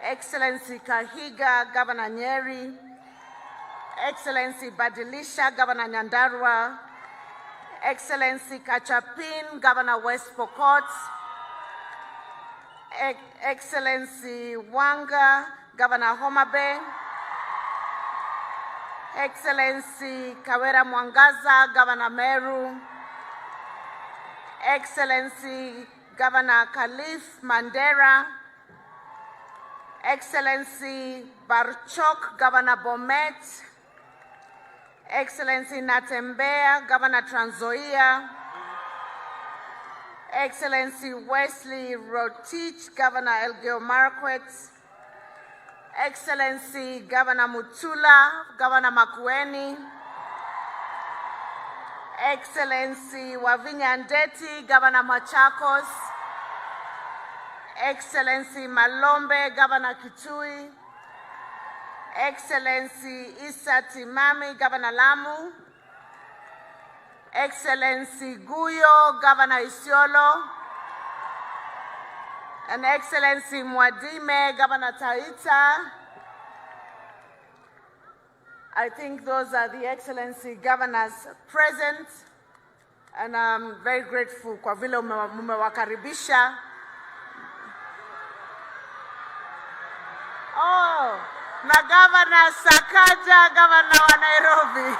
Excellency Kahiga, Governor Nyeri, Excellency Badilisha, Governor Nyandarua, Excellency Kachapin, Governor West Pokot, Excellency Wanga, Governor Homa Bay, Excellency Kawera Mwangaza, Governor Meru, Excellency Governor Khalif Mandera, Excellency Barchok, Governor Bomet, Excellency Natembea, Governor Trans Nzoia, Excellency Wesley Rotich, Governor Elgeyo Marakwet, Excellency Governor Mutula, Governor Makueni, Excellency Wavinya Ndeti, Governor Machakos, Excellency Malombe, Governor Kitui, Excellency Issa Timami, Governor Lamu, Excellency Guyo, Governor Isiolo, and Excellency Mwadime, Governor Taita. I think those are the Excellency Governors present, and I'm very grateful kwa vile mumewakaribisha. Oh, na Governor Sakaja, Governor wa Nairobi.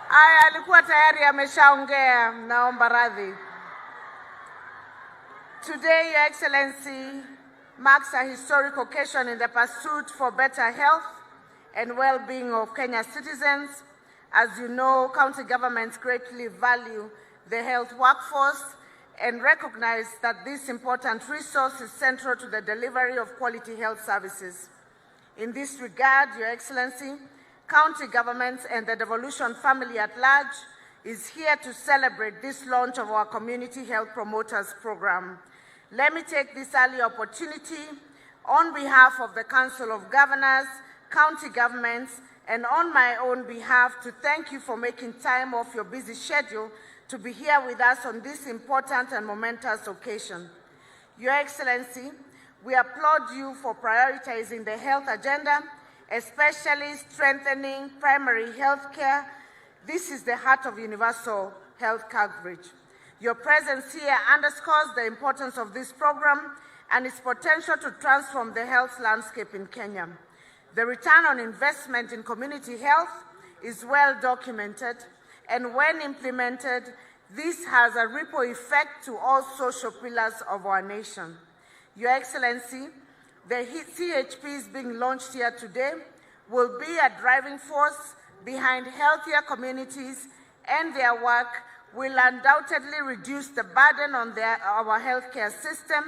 Aya, alikuwa tayari ameshaongea, naomba radhi. Today, Your Excellency, marks a historic occasion in the pursuit for better health and well-being of Kenya's citizens. As you know, county governments greatly value the health workforce and recognize that this important resource is central to the delivery of quality health services. In this regard, Your Excellency, county governments and the devolution family at large is here to celebrate this launch of our Community Health Promoters Program. Let me take this early opportunity on behalf of the Council of Governors, county governments, and on my own behalf to thank you for making time off your busy schedule to be here with us on this important and momentous occasion. Your Excellency, we applaud you for prioritizing the health agenda, especially strengthening primary health care. This is the heart of universal health coverage. Your presence here underscores the importance of this program and its potential to transform the health landscape in Kenya. The return on investment in community health is well documented, and when implemented, this has a ripple effect to all social pillars of our nation. Your Excellency, the CHPs being launched here today will be a driving force behind healthier communities, and their work will undoubtedly reduce the burden on our healthcare system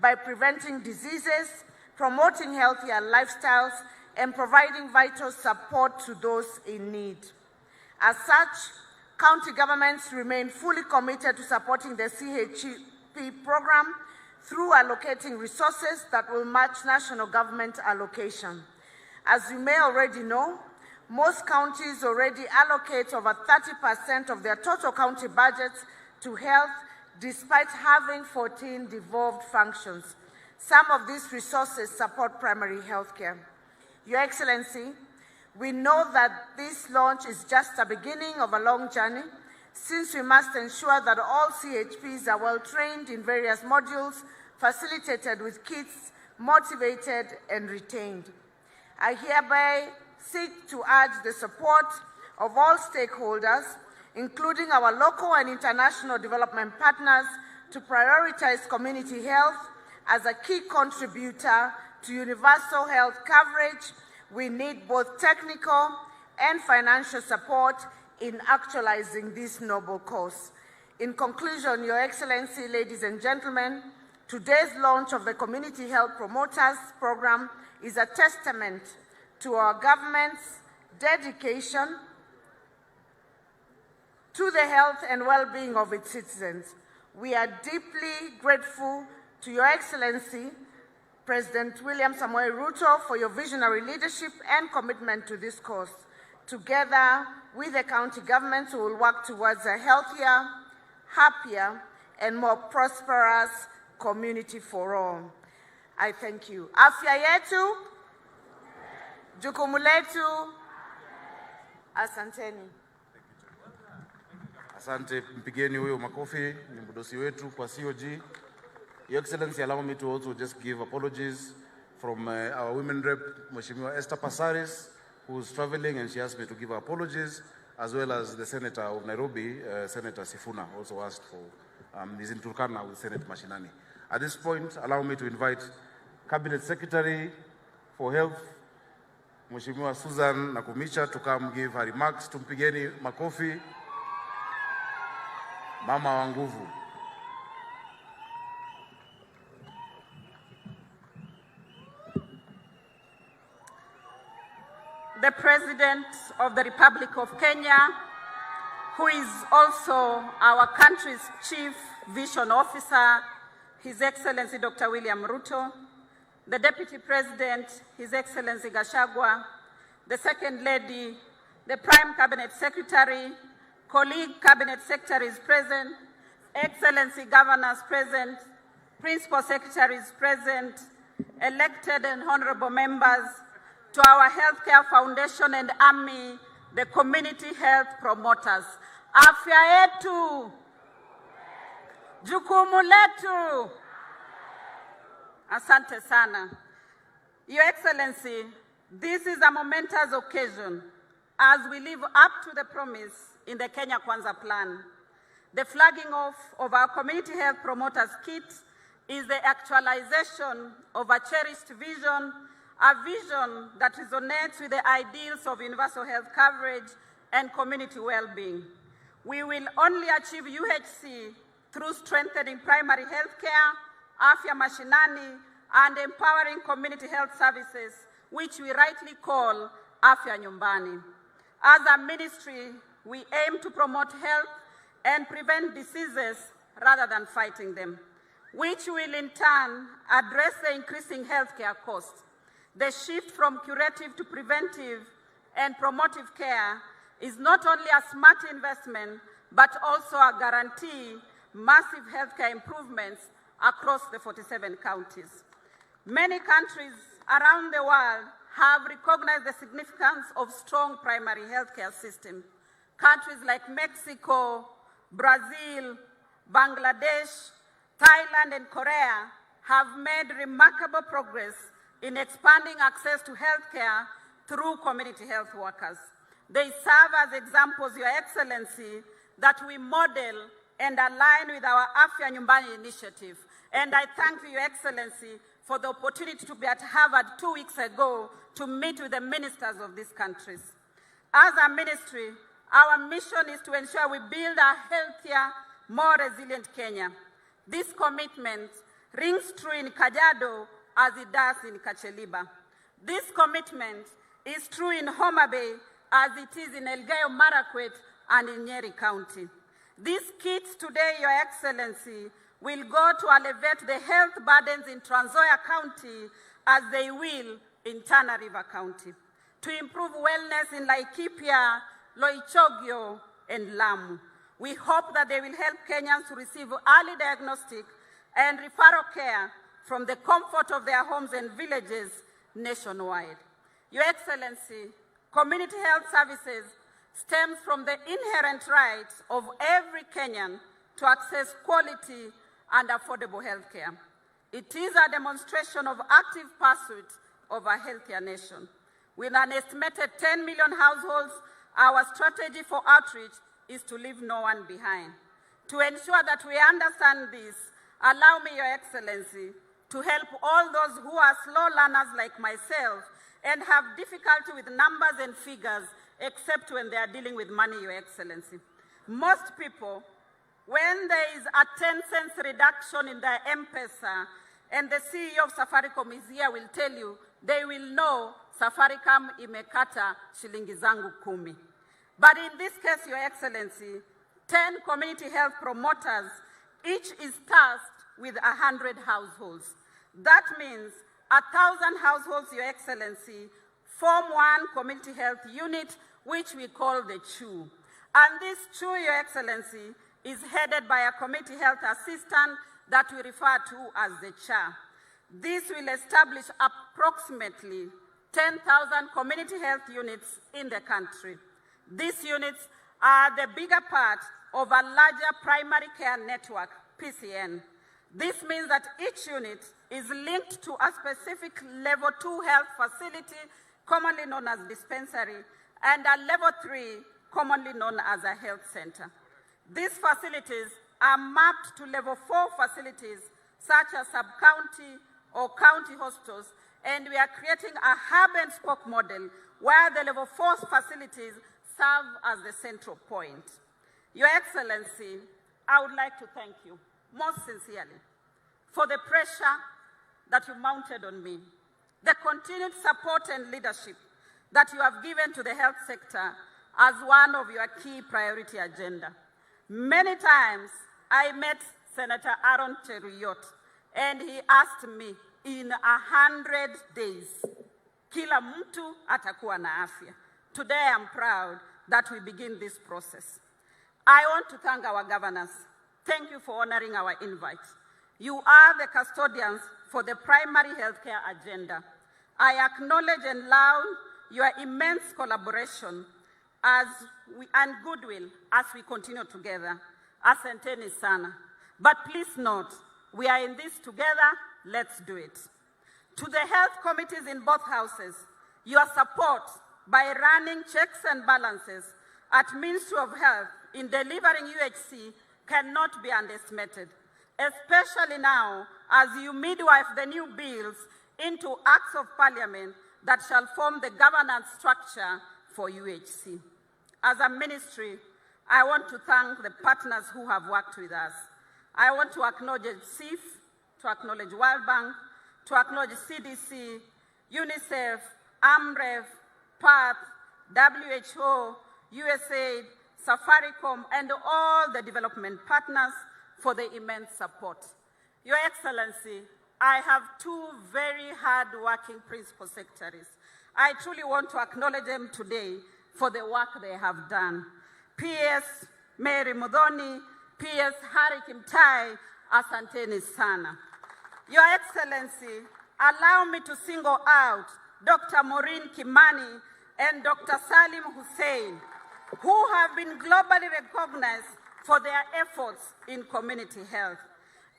by preventing diseases, promoting healthier lifestyles, and providing vital support to those in need. As such, county governments remain fully committed to supporting the CHP program through allocating resources that will match national government allocation. As you may already know, most counties already allocate over 30% of their total county budgets to health, despite having 14 devolved functions. Some of these resources support primary health care. Your Excellency, we know that this launch is just the beginning of a long journey, since we must ensure that all CHPs are well trained in various modules, facilitated with kits, motivated and retained. I hereby seek to urge the support of all stakeholders, including our local and international development partners, to prioritize community health as a key contributor to universal health coverage. We need both technical and financial support in actualizing this noble cause. In conclusion, Your Excellency, ladies and gentlemen, today's launch of the Community Health Promoters Program is a testament to our government's dedication to the health and well-being of its citizens. We are deeply grateful to Your Excellency, President William Samoei Ruto, for your visionary leadership and commitment to this cause. Together with the county governments, we will work towards a healthier, happier, and more prosperous community for all. I thank you. Afya yetu, jukumu letu. Asanteni. Asante, mpigeni huyo makofi, ni mdosi wetu kwa COG. Your Excellency, allow me to also just give apologies from our women rep, Mheshimiwa Esther Passaris, who's traveling, and she asked me to give her apologies, as well as the Senator of Nairobi, Senator Sifuna, also asked for, he's in Turkana with Senator Mashinani. At this point, allow me to invite Cabinet Secretary for Health, Mheshimiwa Susan Nakumicha, to come give her remarks. Tumpigeni makofi. Mama wa nguvu. The President of the Republic of Kenya, who is also our country's Chief Vision Officer, His Excellency Dr. William Ruto, the Deputy President, His Excellency Gachagua, the Second Lady, the Prime Cabinet Secretary, colleague Cabinet Secretaries present, Excellency Governors present, Principal Secretaries present, elected and honorable members, to our Healthcare Foundation and AMI, the community health promoters. Afya yetu, jukumu letu. Asante sana. Your Excellency, this is a momentous occasion as we live up to the promise in the Kenya Kwanza plan. The flagging off of our community health promoters kit is the actualization of a cherished vision, a vision that resonates with the ideals of universal health coverage and community well-being. We will only achieve UHC through strengthening primary health care, afya mashinani, and empowering community health services, which we rightly call afya nyumbani. As a ministry, we aim to promote health and prevent diseases rather than fighting them, which will in turn address the increasing healthcare costs. The shift from curative to preventive and promotive care is not only a smart investment, but also a guarantee massive healthcare improvements across the 47 counties. Many countries around the world have recognized the significance of strong primary healthcare systems. Countries like Mexico, Brazil, Bangladesh, Thailand, and Korea have made remarkable progress in expanding access to healthcare through community health workers. They serve as examples, Your Excellency, that we model and align with our Afya Nyumbani initiative. And I thank you, Your Excellency, for the opportunity to be at Harvard 2 weeks ago to meet with the ministers of these countries. As a ministry, our mission is to ensure we build a healthier, more resilient Kenya. This commitment rings true in Kajiado as it does in Kacheliba. This commitment is true in Homa Bay as it is in Elgeyo Marakwet and in Nyeri County. These kits today, Your Excellency, will go to alleviate the health burdens in Trans Nzoia County as they will in Tana River County, to improve wellness in Laikipia, Loichogio, and Lamu. We hope that they will help Kenyans to receive early diagnostic and referral care from the comfort of their homes and villages nationwide. Your Excellency, community health services stems from the inherent right of every Kenyan to access quality and affordable health care. It is a demonstration of active pursuit of a healthier nation. With an estimated 10 million households, our strategy for outreach is to leave no one behind. To ensure that we understand this, allow me, Your Excellency, to help all those who are slow learners like myself and have difficulty with numbers and figures, except when they are dealing with money, Your Excellency. Most people, when there is a 10-cent reduction in their M-Pesa, and the CEO of Safaricom is here, will tell you, they will know Safaricom imekata shilingi zangu 10. But in this case, Your Excellency, 10 community health promoters, each is tasked with 100 households. That means 1,000 households, Your Excellency, form one community health unit, which we call the CHU. And this CHU, Your Excellency, is headed by a community health assistant that we refer to as the chair. This will establish approximately 10,000 community health units in the country. These units are the bigger part of a larger primary care network, PCN. This means that each unit is linked to a specific level 2 health facility, commonly known as dispensary, and a level 3, commonly known as a health center. These facilities are mapped to level 4 facilities, such as sub-county or county hospitals, and we are creating a hub and spoke model where the level 4 facilities serve as the central point. Your Excellency, I would like to thank you most sincerely for the pressure that you mounted on me, the continued support and leadership that you have given to the health sector as one of your key priority agenda. Many times I met Senator Aaron Cheruyot, and he asked me, in 100 days, kila mtu atakuwa na afya. Today I'm proud that we begin this process. I want to thank our governors. Thank you for honoring our invite. You are the custodians for the primary healthcare agenda. I acknowledge and laud your immense collaboration and goodwill as we continue together. Asanteni sana. But please note, we are in this together. Let's do it. To the health committees in both houses, your support by running checks and balances at Ministry of Health in delivering UHC cannot be underestimated, especially now as you midwife the new bills into acts of parliament that shall form the governance structure for UHC. As a ministry, I want to thank the partners who have worked with us. I want to acknowledge CIF, to acknowledge World Bank, to acknowledge CDC, UNICEF, AMREF, PATH, WHO, USAID, Safaricom, and all the development partners for the immense support. Your Excellency, I have two very hard-working principal secretaries. I truly want to acknowledge them today for the work they have done. PS Mary Mudhoni, PS Harry Kimtai, asanteni sana. Your Excellency, allow me to single out Dr. Maureen Kimani and Dr. Salim Hussein, who have been globally recognized for their efforts in community health.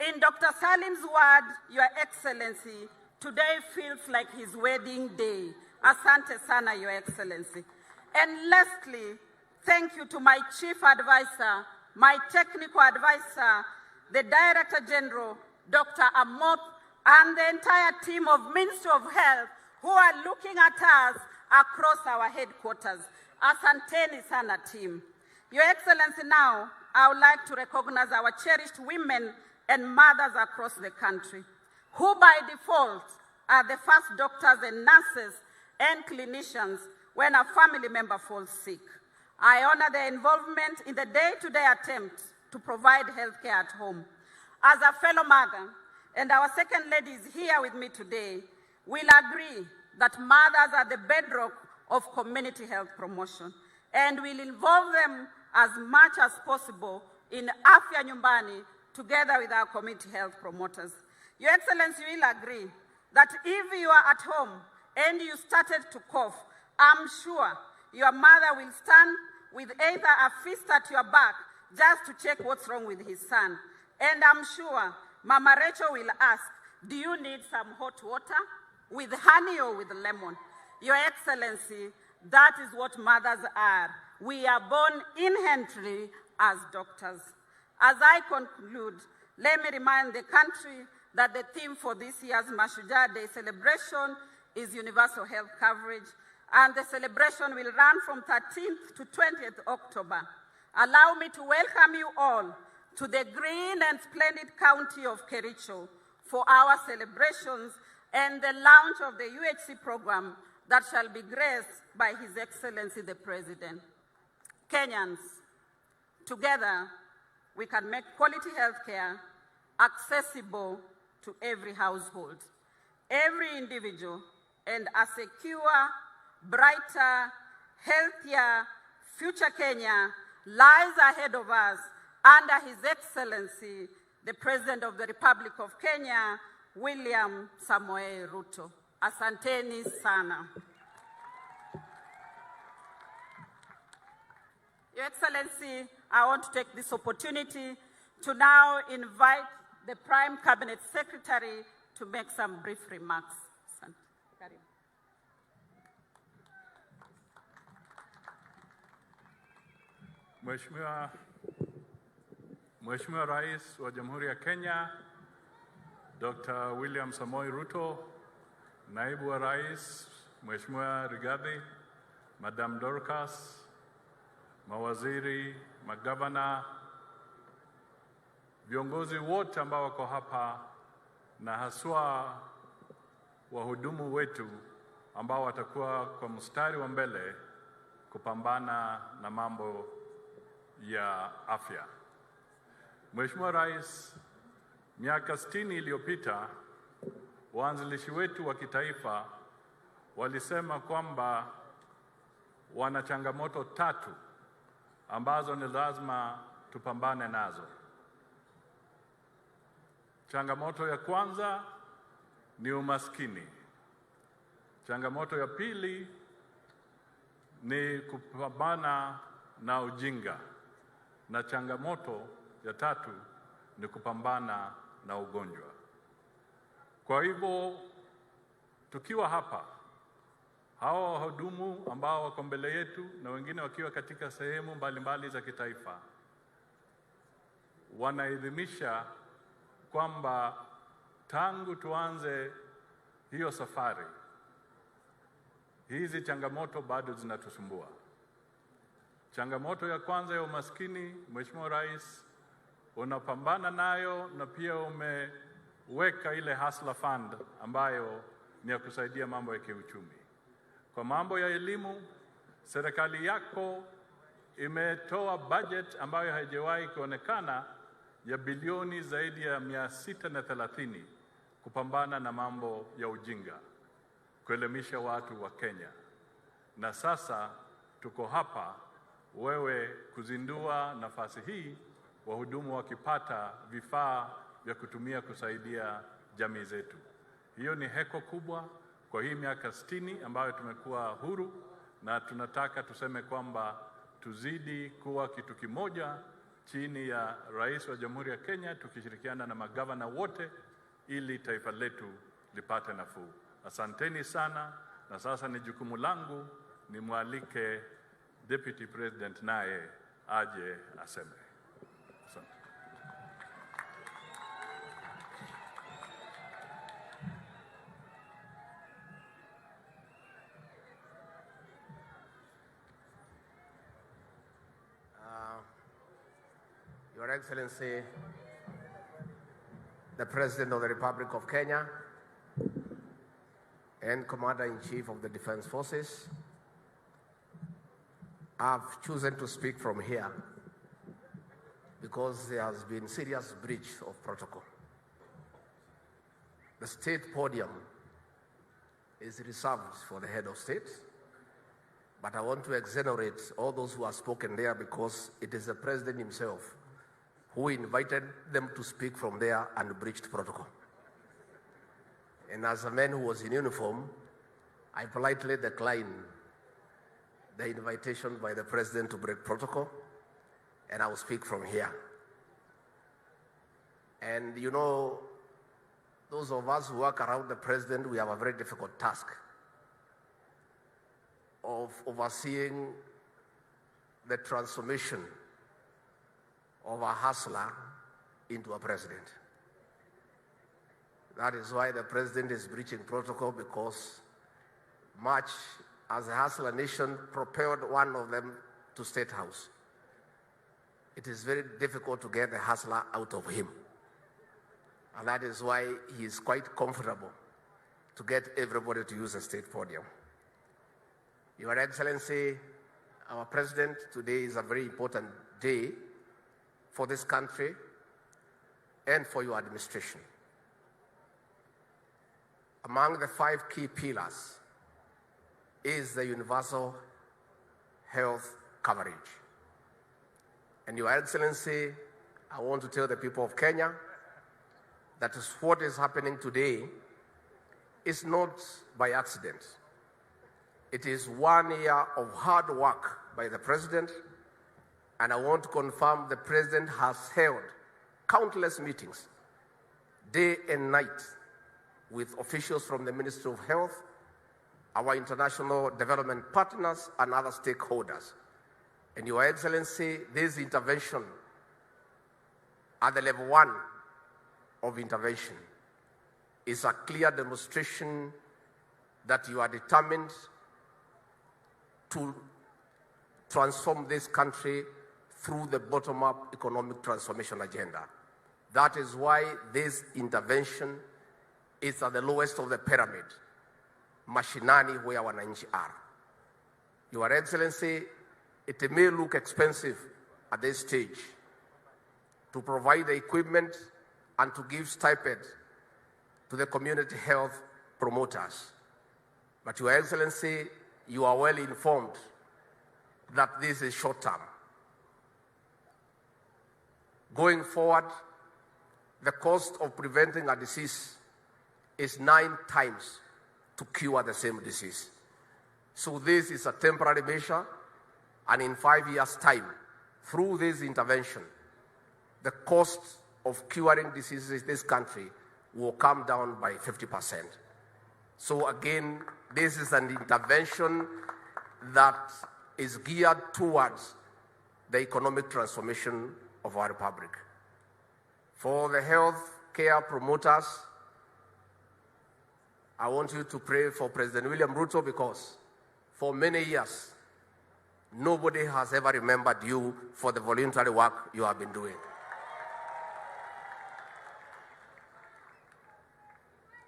In Dr. Salim's word, Your Excellency, today feels like his wedding day. Asante sana, Your Excellency. And lastly, thank you to my chief advisor, my technical advisor, the Director General, Dr. Amot, and the entire team of Ministry of Health who are looking at us across our headquarters. Asanteni sana, team. Your Excellency, now I would like to recognize our cherished women and mothers across the country, who by default are the first doctors and nurses and clinicians when a family member falls sick. I honor their involvement in the day-to-day attempt to provide health care at home. As a fellow mother, and our second lady is here with me today, we'll agree that mothers are the bedrock of community health promotion, and we'll involve them as much as possible in Afya Nyumbani together with our community health promoters. Your Excellency will agree that if you are at home and you started to cough, I'm sure your mother will stand with either a fist at your back just to check what's wrong with his son. And I'm sure Mama Rachel will ask, do you need some hot water with honey or with lemon? Your Excellency, that is what mothers are. We are born inherently as doctors. As I conclude, let me remind the country that the theme for this year's Mashujaa Day celebration is universal health coverage, and the celebration will run from 13th to 20th October. Allow me to welcome you all to the green and splendid county of Kericho for our celebrations and the launch of the UHC program that shall be graced by His Excellency the President. Kenyans, together we can make quality health care accessible to every household, every individual, and a secure, brighter, healthier future Kenya lies ahead of us under His Excellency, the President of the Republic of Kenya, William Samoei Ruto. Asanteni sana. Your Excellency, I want to take this opportunity to now invite the Prime Cabinet Secretary to make some brief remarks. Mheshimiwa Rais wa Jamhuri ya Kenya, Dr. William Samoei Ruto, Naibu wa Rais, Mheshimiwa Rigathi, Madam Dorcas, mawaziri, magavana, viongozi wote ambao wako hapa na haswa wahudumu wetu ambao watakuwa kwa mstari wa mbele kupambana na mambo ya afya. Mheshimiwa Rais, miaka 60 iliyopita waanzilishi wetu wa kitaifa walisema kwamba wana changamoto 3 ambazo ni lazima tupambane nazo. Changamoto ya kwanza ni umaskini. Changamoto ya pili ni kupambana na ujinga. Na changamoto ya 3 ni kupambana na ugonjwa. Kwa hivyo tukiwa hapa, hawa wahudumu ambao wako mbele yetu na wengine wakiwa katika sehemu mbalimbali za kitaifa wanaidhimisha kwamba tangu tuanze hiyo safari, hizi changamoto bado zinatusumbua. Changamoto ya kwanza ya umaskini, Mheshimiwa Rais, unapambana nayo na pia umeweka ile Hustler Fund ambayo ni ya kusaidia mambo ya kiuchumi. Kwa mambo ya elimu, serikali yako imetoa budget ambayo haijawahi kuonekana ya bilioni zaidi ya 630 kupambana na mambo ya ujinga, kuelimisha watu wa Kenya. Na sasa tuko hapa wewe kuzindua nafasi hii, wahudumu wakipata vifaa vya kutumia kusaidia jamii zetu. Hiyo ni heko kubwa kwa hii miaka 60 ambayo tumekuwa huru, na tunataka tuseme kwamba tuzidi kuwa kitu kimoja chini ya Rais wa Jamhuri ya Kenya, tukishirikiana na magavana wote ili taifa letu lipate nafuu. Asanteni sana, na sasa ni jukumu langu nimwalike Deputy President naye aje aseme. Asante. Your Excellency, the President of the Republic of Kenya and Commander-in-Chief of the Defense Forces, I've chosen to speak from here because there has been serious breach of protocol. The State Podium is reserved for the head of state, but I want to exonerate all those who have spoken there because it is the President himself who invited them to speak from there and breached protocol. And as a man who was in uniform, I politely declined the invitation by the President to break protocol, and I will speak from here. And you know, those of us who work around the President, we have a very difficult task of overseeing the transformation of a hustler into a president. That is why the President is breaching protocol, because much as a hustler nation propelled one of them to State House, it is very difficult to get the hustler out of him. And that is why he is quite comfortable to get everybody to use the State Podium. Your Excellency, our President, today is a very important day for this country and for your administration. Among the 5 key pillars is the universal health coverage. And Your Excellency, I want to tell the people of Kenya that what is happening today is not by accident. It is 1 year of hard work by the president, and I want to confirm the president has held countless meetings, day and night, with officials from the Ministry of Health, our international development partners, and other stakeholders. And Your Excellency, this intervention at the level 1 of intervention is a clear demonstration that you are determined to transform this country through the bottom-up economic transformation agenda. That is why this intervention is at the lowest of the pyramid, mashinani, where wananchi are. Your Excellency, it may look expensive at this stage to provide the equipment and to give stipend to the community health promoters. But Your Excellency, you are well informed that this is short term. Going forward, the cost of preventing a disease is 9 times to cure the same disease. So this is a temporary measure, and in 5 years' time, through this intervention, the cost of curing diseases in this country will come down by 50%. So again, this is an intervention that is geared towards the economic transformation of our republic. For the health care promoters, I want you to pray for President William Ruto, because for many years, nobody has ever remembered you for the voluntary work you have been doing.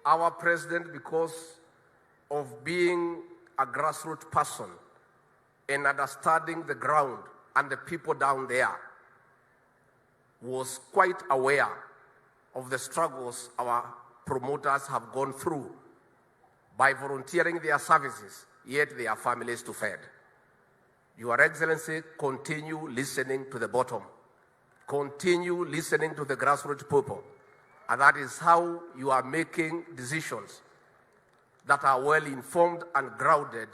Our president, because of being a grassroots person and understanding the ground and the people down there, was quite aware of the struggles our promoters have gone through by volunteering their services, yet their families to feed. Your Excellency, continue listening to the bottom. Continue listening to the grassroots people. And that is how you are making decisions that are well informed and grounded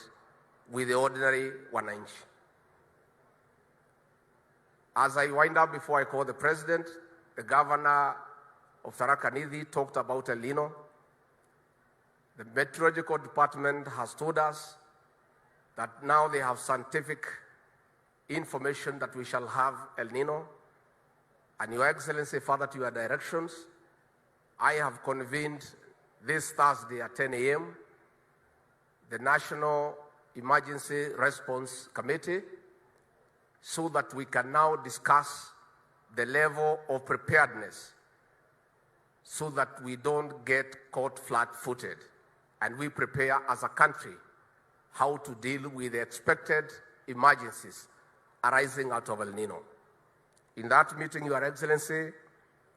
with the ordinary wananchi. As I wind up, before I call the president, the governor of Tharaka Nithi talked about El Nino. The meteorological department has told us that now they have scientific information that we shall have El Nino. And Your Excellency, further to your directions, I have convened this Thursday at 10 a.m. the National Emergency Response Committee, so that we can now discuss the level of preparedness so that we don't get caught flat-footed, and we prepare as a country how to deal with the expected emergencies arising out of El Nino. In that meeting, Your Excellency,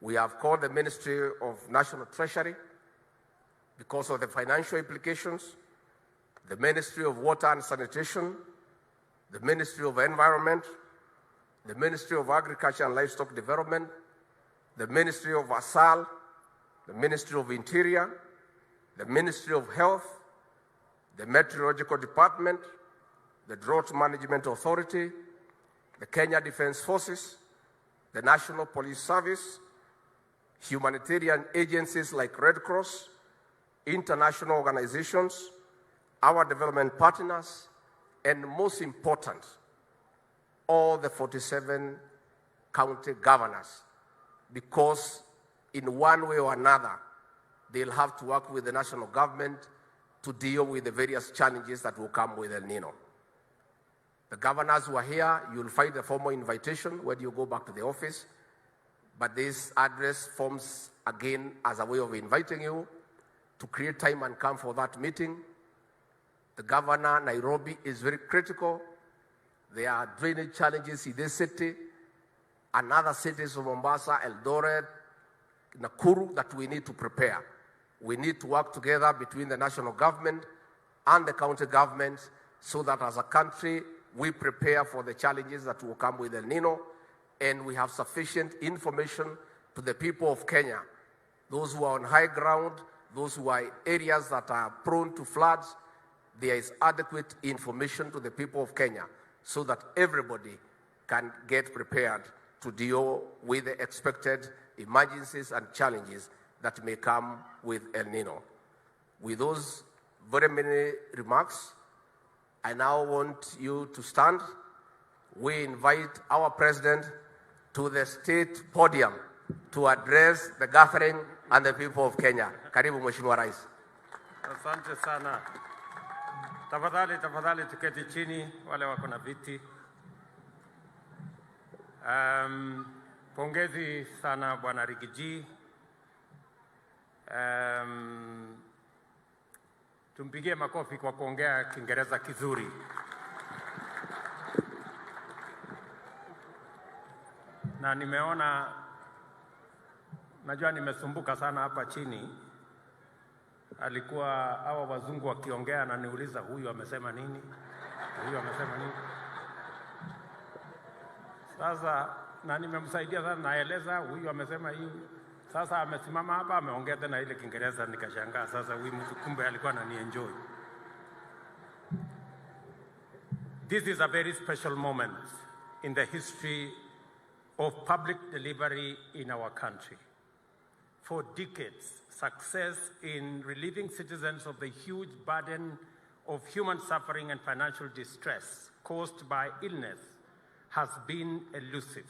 we have called the Ministry of National Treasury because of the financial implications, the Ministry of Water and Sanitation, the Ministry of Environment, the Ministry of Agriculture and Livestock Development, the Ministry of ASAL, the Ministry of Interior, the Ministry of Health, the Meteorological Department, the Drought Management Authority, the Kenya Defense Forces, the National Police Service, humanitarian agencies like Red Cross, international organizations, our development partners, and most important, all the 47 county governors, because in one way or another, they'll have to work with the national government to deal with the various challenges that will come with El Nino. The governors who are here, you'll find a formal invitation when you go back to the office, but this address forms again as a way of inviting you to create time and come for that meeting. The governor, Nairobi, is very critical. There are drainage challenges in this city and other cities of Mombasa, Eldoret, Nakuru that we need to prepare. We need to work together between the national government and the county governments so that as a country we prepare for the challenges that will come with El Nino and we have sufficient information to the people of Kenya, those who are on high ground, those who are in areas that are prone to floods. There is adequate information to the people of Kenya so that everybody can get prepared to deal with the expected emergencies and challenges that may come with El Nino. With those very many remarks, I now want you to stand. We invite our President to the State Podium to address the gathering and the people of Kenya. Karibu Mheshimiwa Rais. Asante sana. Tafadhali tuketi chini wale wako na viti. Pongezi sana Bwana Rigiji. Tumpigie makofi kwa kuongea Kiingereza kizuri. Na nimeona, najua nimesumbuka sana hapa chini. Alikuwa hawa wazungu wakiongea na niuliza huyu amesema nini? Huyu amesema nini? Sasa na nimemsaidia sana, naeleza huyu amesema hivi. Sasa amesimama hapa ameongea tena ile Kiingereza, nikashangaa sasa huyu mtu kumbe alikuwa ananienjoy. This is a very special moment in the history of public delivery in our country. For decades, success in relieving citizens of the huge burden of human suffering and financial distress caused by illness has been elusive.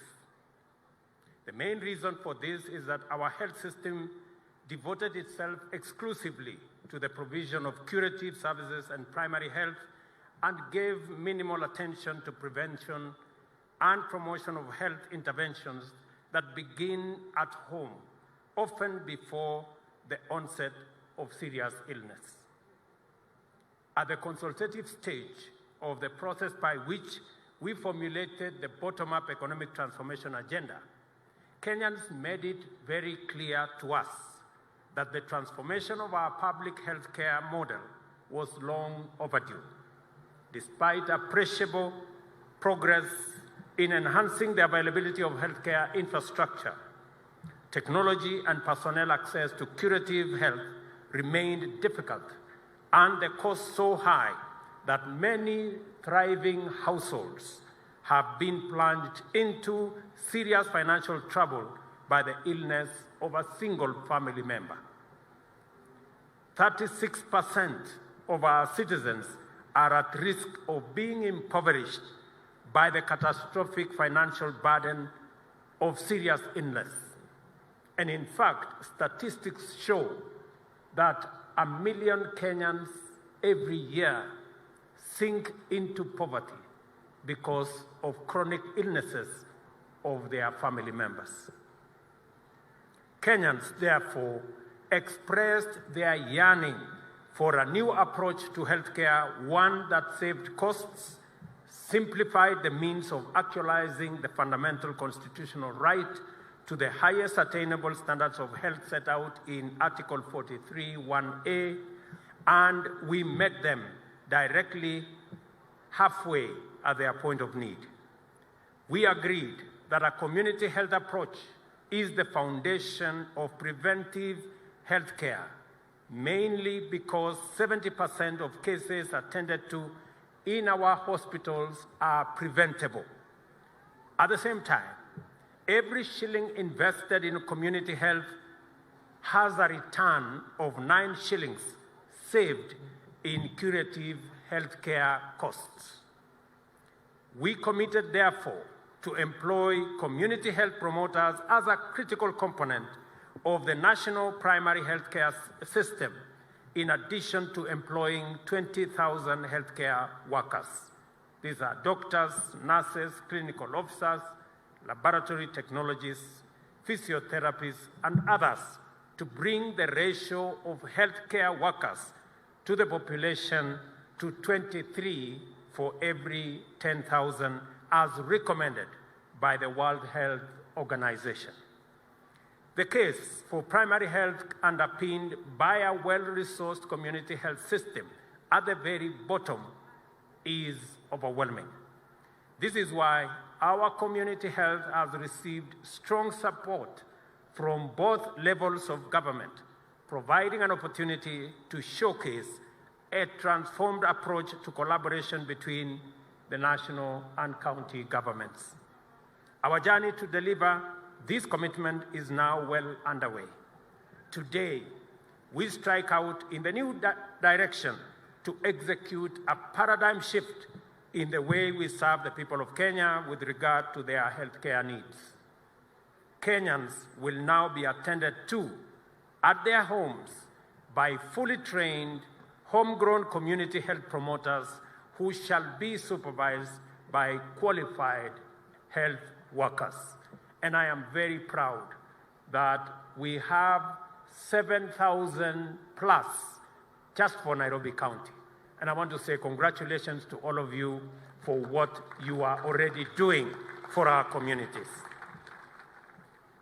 The main reason for this is that our health system devoted itself exclusively to the provision of curative services and primary health and gave minimal attention to prevention and promotion of health interventions that begin at home, often before the onset of serious illness. At the consultative stage of the process by which we formulated the bottom-up economic transformation agenda, Kenyans made it very clear to us that the transformation of our public health care model was long overdue. Despite appreciable progress in enhancing the availability of healthcare infrastructure, technology and personnel access to curative health remained difficult and the cost so high that many thriving households have been plunged into serious financial trouble by the illness of a single family member. 36% of our citizens are at risk of being impoverished by the catastrophic financial burden of serious illness. And in fact, statistics show that 1 million Kenyans every year sink into poverty because of chronic illnesses of their family members. Kenyans, therefore, expressed their yearning for a new approach to healthcare, one that saved costs, simplified the means of actualizing the fundamental constitutional right to the highest attainable standards of health set out in Article 43(1)A, and we met them directly halfway at their point of need. We agreed that a community health approach is the foundation of preventive health care, mainly because 70% of cases attended to in our hospitals are preventable. At the same time, every shilling invested in community health has a return of 9 shillings saved in curative healthcare costs. We committed, therefore, to employ community health promoters as a critical component of the national primary healthcare system, in addition to employing 20,000 healthcare workers. These are doctors, nurses, clinical officers, laboratory technologists, physiotherapists, and others to bring the ratio of healthcare workers to the population to 23 for every 10,000 as recommended by the World Health Organization. The case for primary health underpinned by a well-resourced community health system at the very bottom is overwhelming. This is why our community health has received strong support from both levels of government, providing an opportunity to showcase a transformed approach to collaboration between the national and county governments. Our journey to deliver this commitment is now well underway. Today, we strike out in the new direction to execute a paradigm shift in the way we serve the people of Kenya with regard to their healthcare needs. Kenyans will now be attended to at their homes by fully trained, homegrown community health promoters who shall be supervised by qualified health workers. And I am very proud that we have 7,000 plus just for Nairobi County. And I want to say congratulations to all of you for what you are already doing for our communities.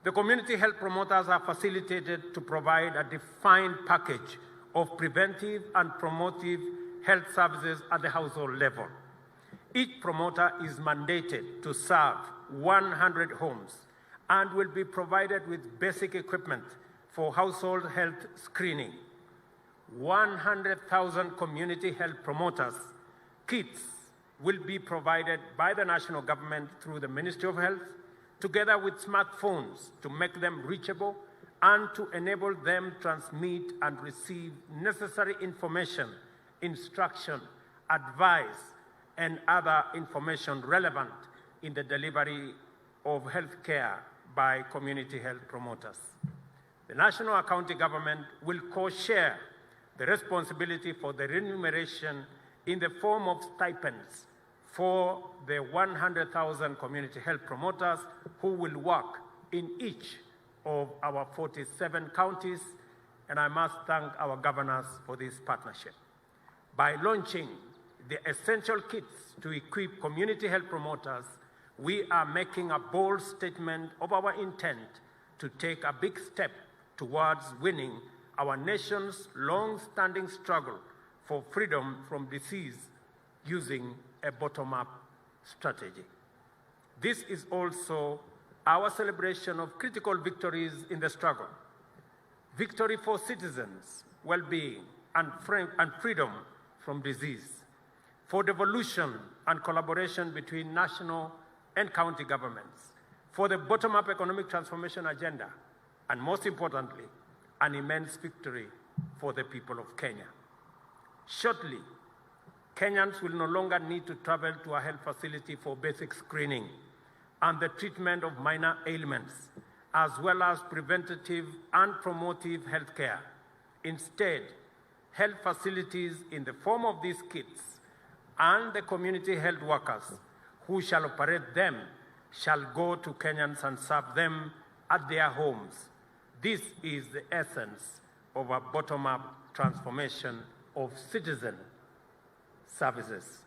The community health promoters are facilitated to provide a defined package of preventive and promotive health services at the household level. Each promoter is mandated to serve 100 homes and will be provided with basic equipment for household health screening. 100,000 community health promoters kits will be provided by the national government through the Ministry of Health, together with smartphones to make them reachable and to enable them transmit and receive necessary information, instruction, advice, and other information relevant in the delivery of health care by community health promoters. The national and county government will co-share the responsibility for the remuneration in the form of stipends for the 100,000 community health promoters who will work in each of our 47 counties, and I must thank our governors for this partnership. By launching the essential kits to equip community health promoters, we are making a bold statement of our intent to take a big step towards winning our nation's long-standing struggle for freedom from disease using a bottom-up strategy. This is also our celebration of critical victories in the struggle. Victory for citizens' well-being and freedom from disease, for devolution and collaboration between national and county governments, for the bottom-up economic transformation agenda, and most importantly, an immense victory for the people of Kenya. Shortly, Kenyans will no longer need to travel to a health facility for basic screening and the treatment of minor ailments, as well as preventative and promotive health care. Instead, health facilities in the form of these kits and the community health workers who shall operate them shall go to Kenyans and serve them at their homes. This is the essence of a bottom-up transformation of citizen services.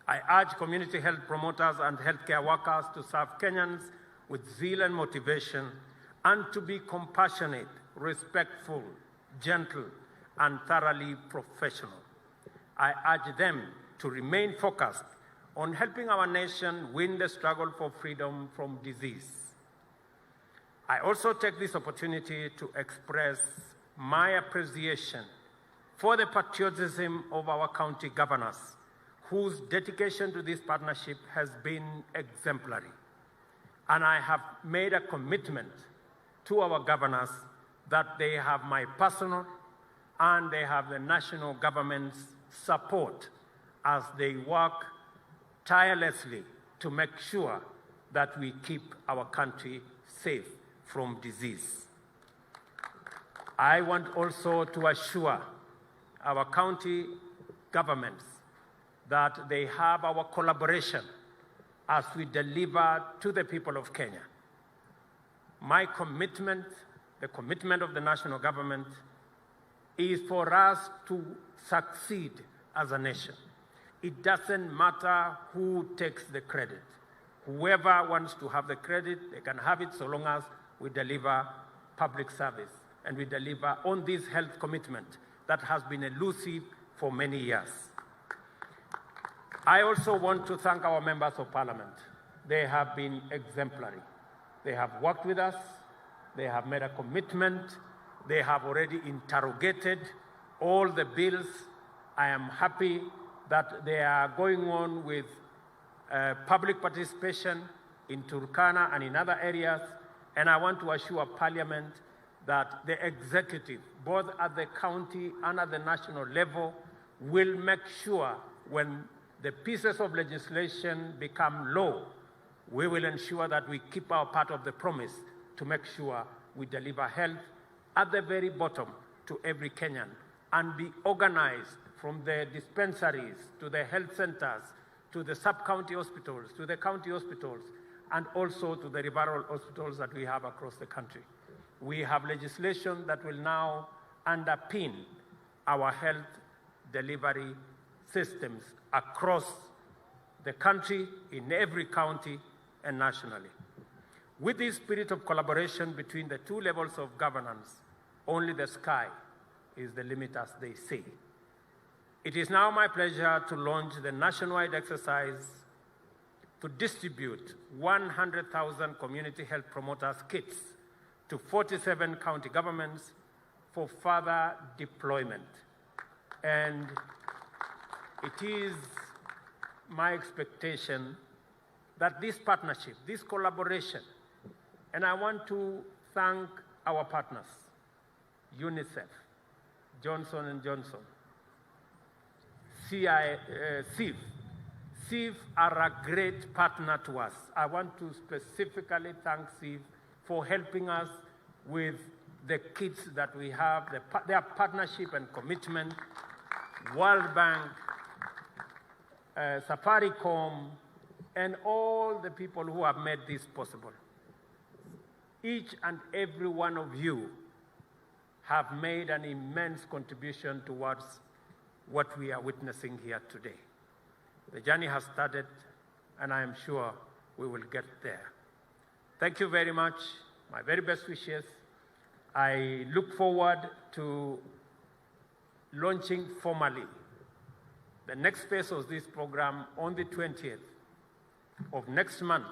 I urge community health promoters and healthcare workers to serve Kenyans with zeal and motivation, and to be compassionate, respectful, gentle, and thoroughly professional. I urge them to remain focused on helping our nation win the struggle for freedom from disease. I also take this opportunity to express my appreciation for the patriotism of our county governors, whose dedication to this partnership has been exemplary. And I have made a commitment to our governors that they have my personal and they have the national government's support as they work tirelessly to make sure that we keep our country safe from disease. I want also to assure our county governments that they have our collaboration as we deliver to the people of Kenya. My commitment, the commitment of the national government, is for us to succeed as a nation. It doesn't matter who takes the credit. Whoever wants to have the credit, they can have it so long as we deliver public service and we deliver on this health commitment that has been elusive for many years. I also want to thank our members of parliament they have been exemplary. They have worked with us, they have made a commitment, they have already interrogated all the bills. I am happy that they are going on with public participation in Turkana and in other areas, and I want to assure Parliament that the executive, both at the county and at the national level, will make sure when the pieces of legislation become law, we will ensure that we keep our part of the promise to make sure we deliver health at the very bottom to every Kenyan and be organized from the dispensaries to the health centers, to the sub-county hospitals, to the county hospitals, and also to the referral hospitals that we have across the country. We have legislation that will now underpin our health delivery systems across the country, in every county and nationally. With this spirit of collaboration between the two levels of governance, only the sky is the limit, as they say. It is now my pleasure to launch the nationwide exercise to distribute 100,000 community health promoters kits to 47 county governments for further deployment. And it is my expectation that this partnership, this collaboration, and I want to thank our partners, UNICEF, Johnson & Johnson, CIF. CIF are a great partner to us. I want to specifically thank CIF for helping us with the kits that we have, their partnership and commitment, World Bank, Safaricom, and all the people who have made this possible. Each and every one of you have made an immense contribution towards what we are witnessing here today. The journey has started, and I am sure we will get there. Thank you very much. My very best wishes. I look forward to launching formally the next phase of this program on the 20th of next month.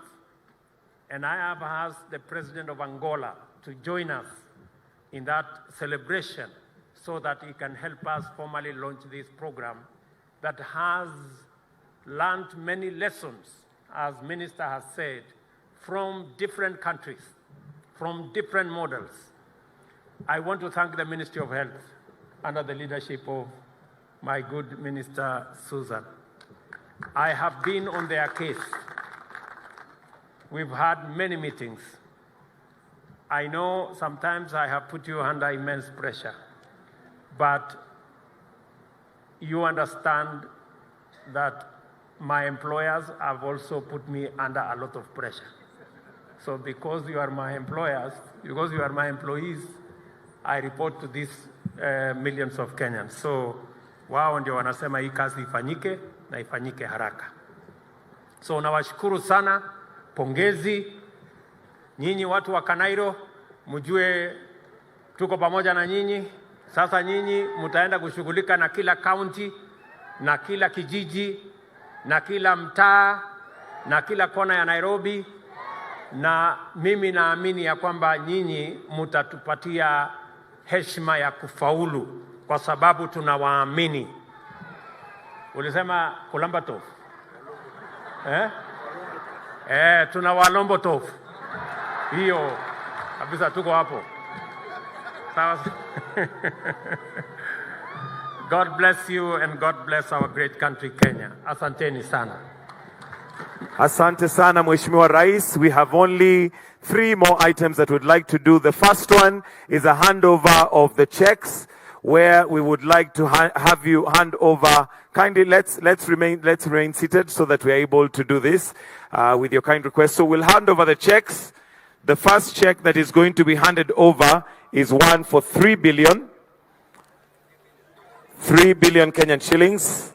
And I have asked the President of Angola to join us in that celebration so that he can help us formally launch this program that has learned many lessons, as Minister has said, from different countries, from different models. I want to thank the Ministry of Health under the leadership of my good Minister Susan. I have been on their case. We've had many meetings. I know sometimes I have put you under immense pressure, but you understand that my employers have also put me under a lot of pressure. So because you are my employers, because you are my employees, I report to these millions of Kenyans. So wao ndio wanasema hii kazi ifanyike na ifanyike haraka. So nawashukuru sana, pongezi. Nyinyi watu wa Kanairo, mjue tuko pamoja na nyinyi. Sasa nyinyi mtaenda kushughulika na kila county, na kila kijiji, na kila mtaa, na kila kona ya Nairobi. Na mimi naamini ya kwamba nyinyi mtatupatia heshima ya kufaulu kwa sababu tunawaamini. Ulisema kulamba tofu? Tunawalombo tofu. Hiyo kabisa, tuko hapo. Sawa. God bless you and God bless our great country Kenya. Asanteni sana. Asante sana, Mheshimiwa Rais. We have only 3 more items that we'd like to do. The first one is a handover of the checks, where we would like to have you hand over. Kindly, let's remain seated so that we are able to do this with your kind request. So we'll hand over the checks. The first check that is going to be handed over is one for 3 billion Kenyan shillings.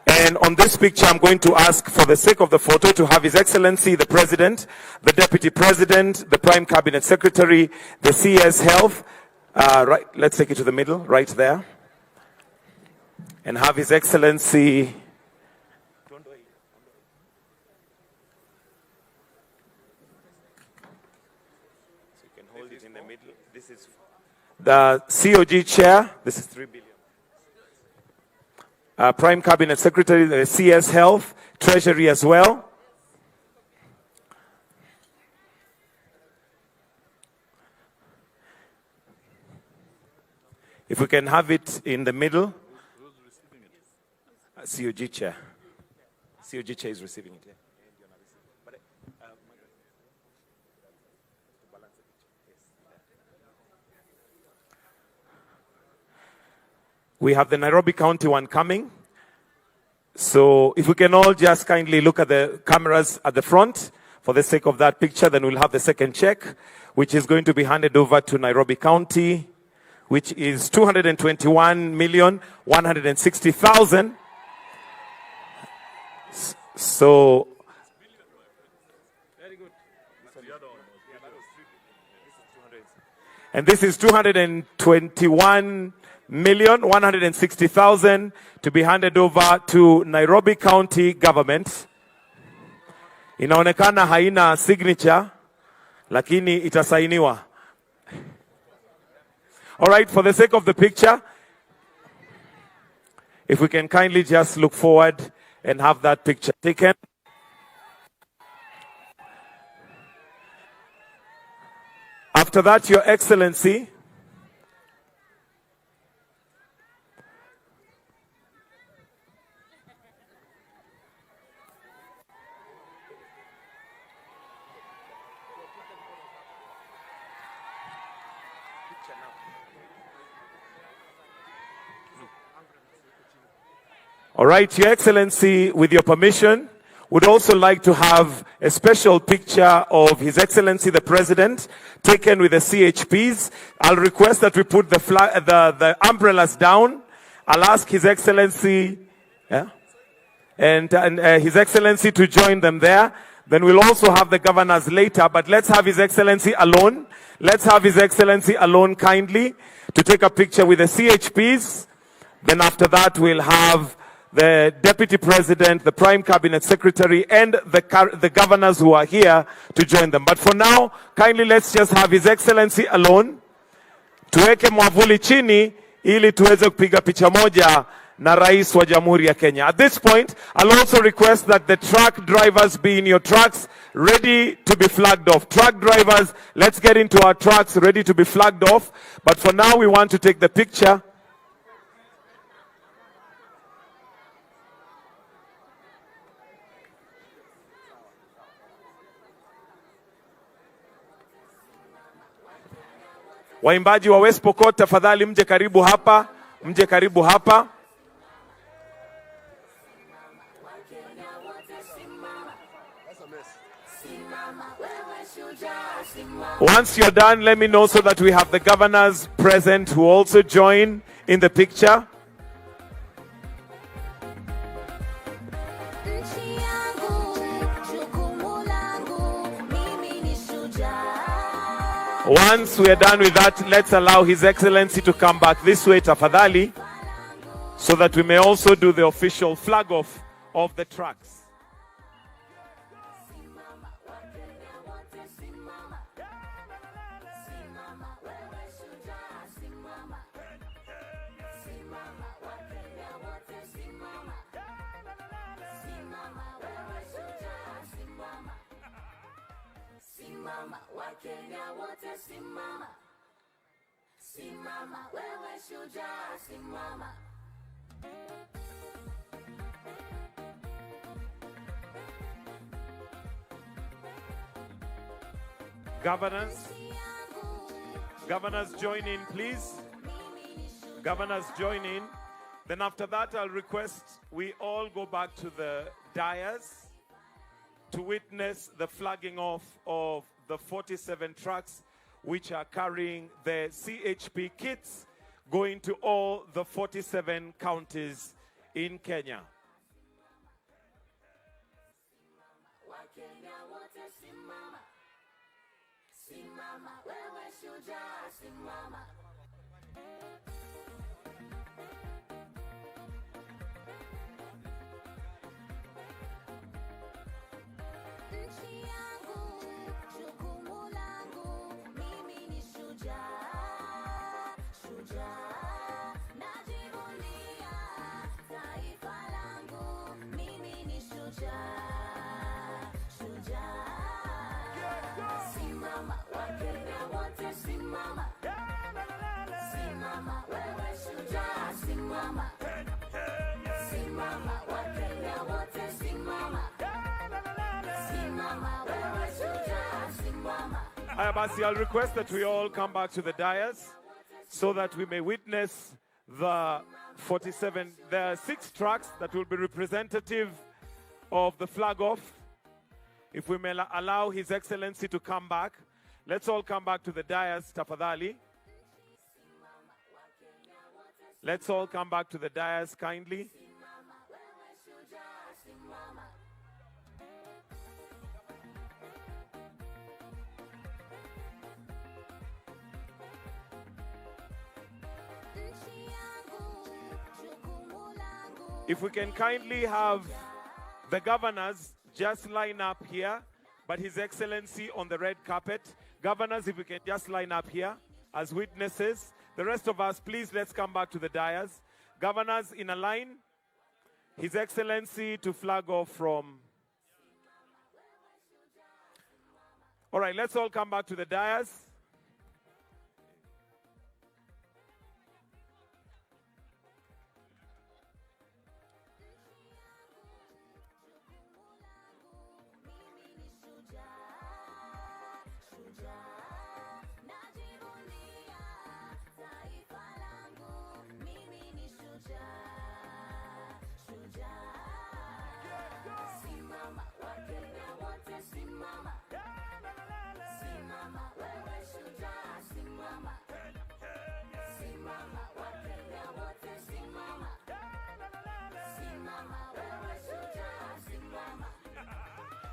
And on this picture, I'm going to ask, for the sake of the photo, to have His Excellency the President, the Deputy President, the Prime Cabinet Secretary, the CS Health. Right, let's take it to the middle, right there. And have His Excellency the COG chair, this is 3 billion. Prime Cabinet Secretary, the CS Health, Treasury as well. If we can have it in the middle. COG chair. COG chair is receiving it. Yeah. We have the Nairobi County one coming. So if we can all just kindly look at the cameras at the front for the sake of that picture, then we'll have the second check, which is going to be handed over to Nairobi County, which is 221,160,000. So, and this is 221,160,000 to be handed over to Nairobi County government. Inaonekana haina signature, lakini itasainiwa. All right, for the sake of the picture, if we can kindly just look forward and have that picture taken. After that, Your Excellency, all right, Your Excellency, with your permission, would also like to have a special picture of His Excellency the President taken with the CHPs. I'll request that we put the umbrellas down. I'll ask His Excellency and His Excellency to join them there. Then we'll also have the governors later, but let's have His Excellency alone. Let's have His Excellency alone kindly to take a picture with the CHPs. Then after that, we'll have the Deputy President, the Prime Cabinet Secretary, and the governors who are here to join them. But for now, kindly let's just have His Excellency alone. Tuweke mwavuli chini, ili tuweze kupiga picha moja na Rais wa Jamhuri ya Kenya. At this point, I'll also request that the truck drivers be in your trucks, ready to be flagged off. Truck drivers, let's get into our trucks, ready to be flagged off. But for now, we want to take the picture. Waimbaji wa West Pokot, tafadhali mje karibu hapa, mje karibu hapa. Once you're done, let me know so that we have the governors present who also join in the picture. Once we are done with that, let's allow His Excellency to come back this way, tafadhali, so that we may also do the official flag off of the trucks. Simama, wewe shujaa, simama. Governors join in, please. Governors join in. Then after that, I'll request we all go back to the dais to witness the flagging off of the 47 trucks which are carrying the CHP kits going to all the 47 counties in Kenya. Simama, wewe shujaa, simama. Simama, Wakenya wote simama. Simama, wewe shujaa, simama. Basi, I'll request that we all come back to the dais so that we may witness the 47, there are 6 tracks that will be representative of the flag off. If we may allow His Excellency to come back, let's all come back to the dais, tafadhali. Let's all come back to the dais kindly. If we can kindly have the governors just line up here, but His Excellency on the red carpet. Governors, if we can just line up here as witnesses. The rest of us, please, let's come back to the dais. Governors in a line. His Excellency to flag off from... All right, let's all come back to the dais.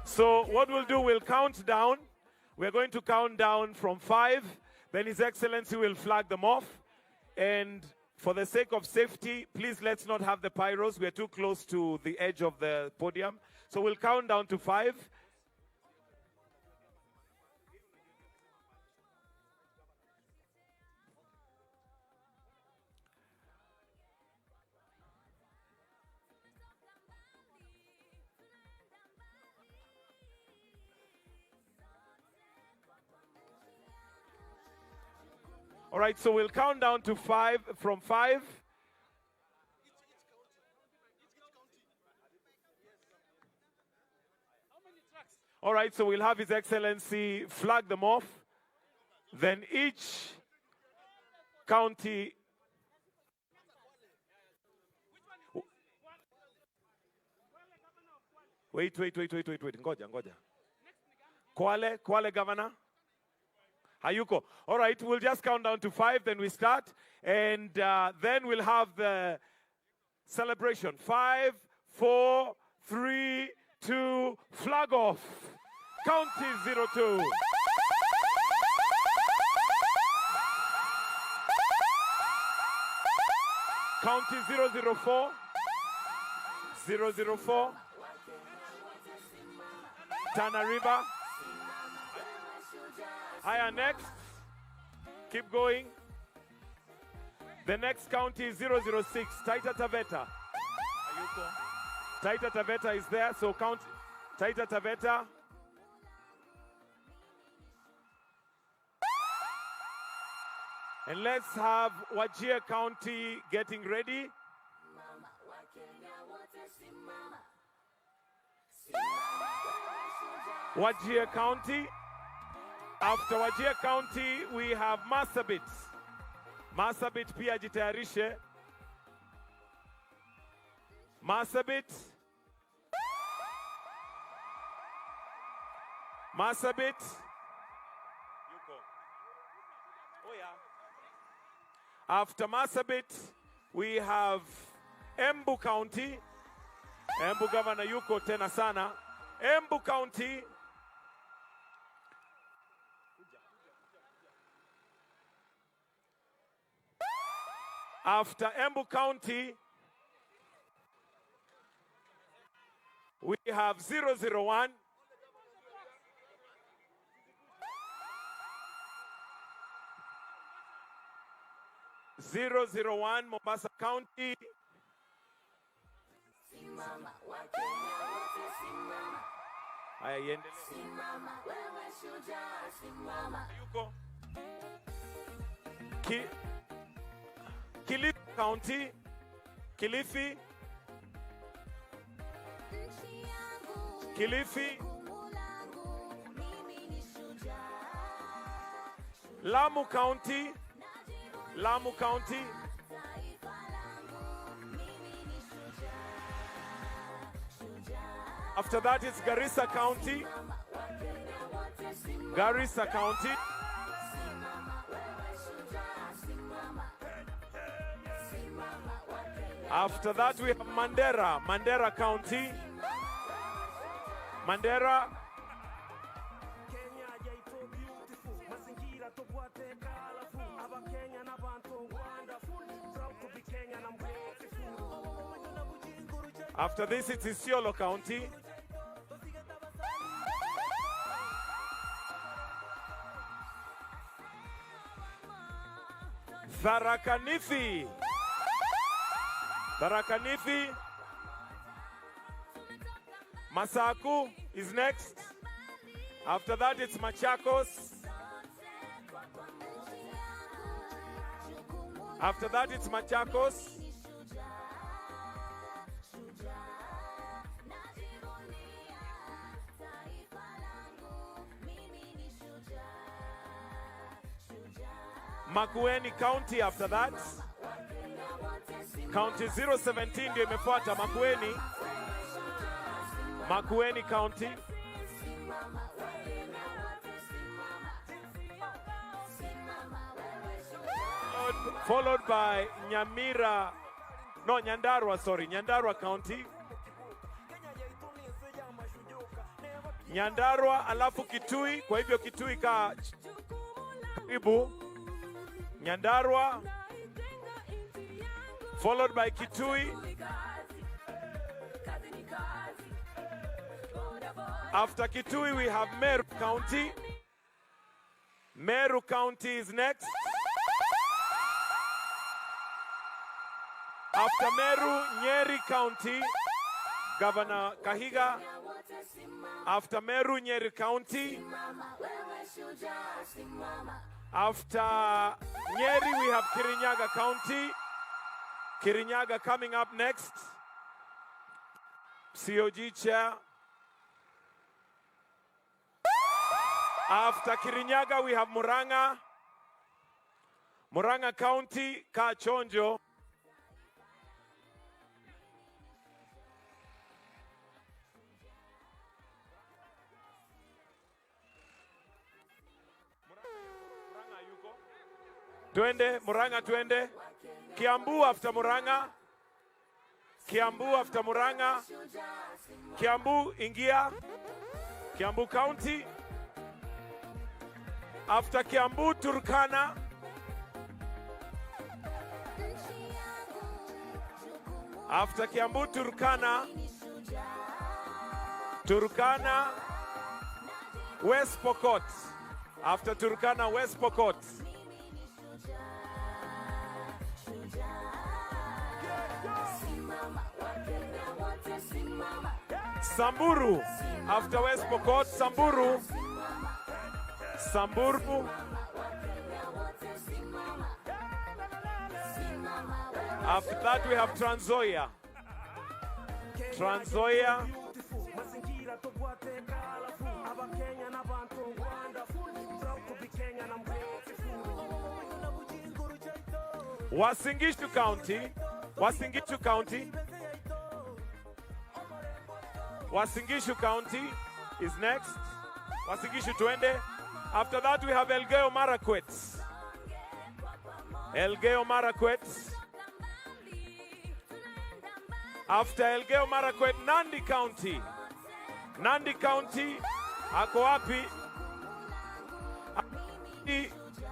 So what we'll do, we'll count down. We're going to count down from 5. Then His Excellency will flag them off. And for the sake of safety, please let's not have the pyros. We're too close to the edge of the podium. So we'll count down to 5. All right, so we'll count down to 5, from 5. All right, so we'll have His Excellency flag them off. Then each county... Wait. Ngoja. Kwale governor? Hayuko. All right, we'll just count down to 5, then we start. And then we'll have the celebration. 5, 4, 3, 2, flag off. County 02. County 004. 004. Tana River. Higher next. Keep going. The next county is 006. Taita Taveta. Taita Taveta is there, so count Taita Taveta. And let's have Wajir County getting ready. Wajir County. After Wajir County, we have Marsabit. Marsabit pia jitayarishe. Marsabit. Marsabit. Oh yeah. After Marsabit, we have Embu County. Embu Governor yuko tena sana. Embu County. After Embu County, we have 001. Mombasa County. Haya iendelee. Kilifi County. Kilifi. Kilifi. Lamu County. Lamu County. After that, it's Garissa County. Garissa County. After that, we have Mandera. Mandera County. Mandera. After this, it's Isiolo County. Tharaka Nithi. Tharaka Nithi. Masaku is next. After that, it's Machakos. After that, it's Machakos. Makueni County after that. County 017 ndio imefuata Makueni. Makueni County. Followed by Nyandarua County. Nyandarua alafu Kitui, kwa hivyo Kitui karibu. Nyandarua, followed by Kitui. After Kitui, we have Meru County. Meru County is next. After Meru, Nyeri County, Governor Kahiga. After Meru, Nyeri County. After Nyeri, we have Kirinyaga County. Kirinyaga coming up next. COG Chair. After Kirinyaga, we have Muranga. Muranga County, Kachonjo. Twende, Muranga twende. Kiambu after Muranga. Kiambu after Muranga. Kiambu ingia. Kiambu County. After Kiambu, Turkana. After Kiambu, Turkana. Turkana, West Pokot. After Turkana, West Pokot. Samburu, after West Pokot, Samburu. Samburu. After that, we have Trans Nzoia. Trans Nzoia. Uasin Gishu County. Uasin Gishu County. Uasin Gishu County is next. Uasin Gishu twende. After that, we have Elgeyo Marakwet. Elgeyo Marakwet. After Elgeyo Marakwet, Nandi County. Nandi County, ako wapi?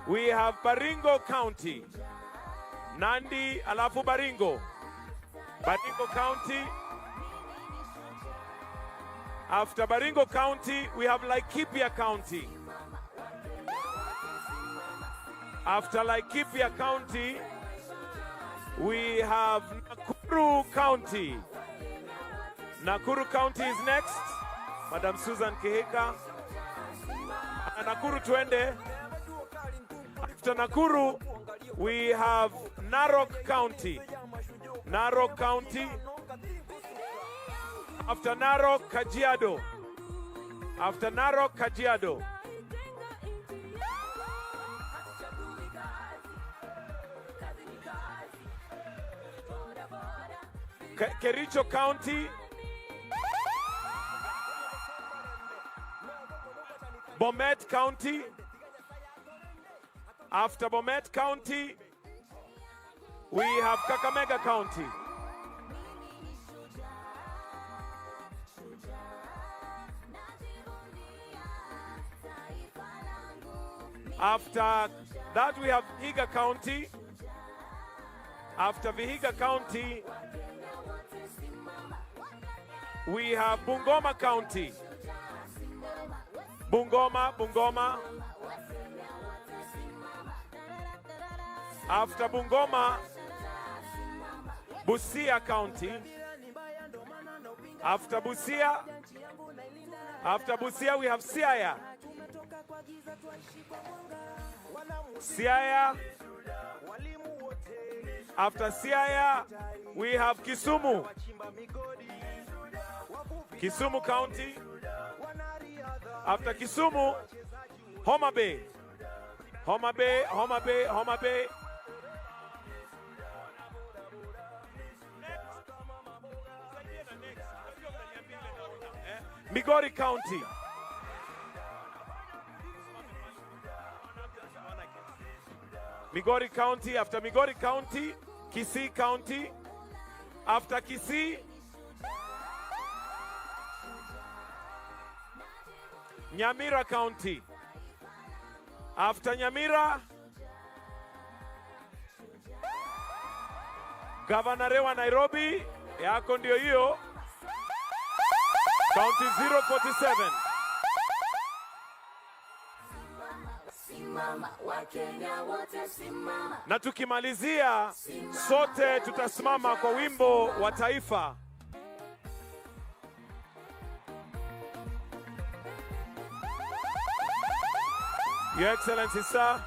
We have Baringo County. Nandi alafu Baringo. Baringo County. After Baringo County, we have Laikipia County. After Laikipia County, we have Nakuru County. Nakuru County is next. Madam Susan Kihika. Nakuru twende. After Nakuru, We have Narok County. Narok County. After Narok, Kajiado. After Narok, Kajiado. Kericho County. Bomet County. After Bomet County, we have Kakamega County. After that, we have Vihiga County. After Vihiga County, we have Bungoma County. Bungoma. After Bungoma, Busia County. After Busia, we have Siaya. After Siaya, we have Kisumu. Kisumu County. After Kisumu, Homa Bay. Migori County. Migori County. After Migori County, Kisii County. After Kisii, Nyamira County. After Nyamira, Governor wa Nairobi, yako ndio hiyo. County 047. Na tukimalizia, sote tutasimama kwa wimbo wa taifa. Your Excellency, sir,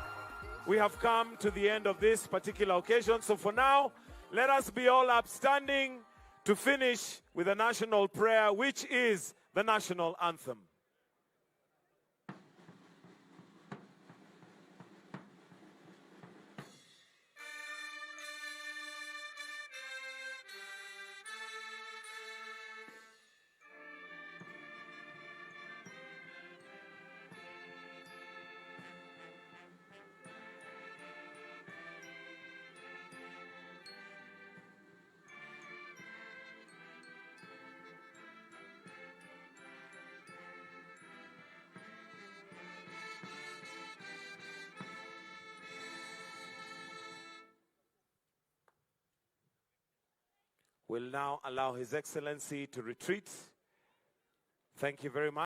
we have come to the end of this particular occasion. So for now, let us be all upstanding to finish with a national prayer, which is the national anthem. We'll now allow His Excellency to retreat. Thank you very much.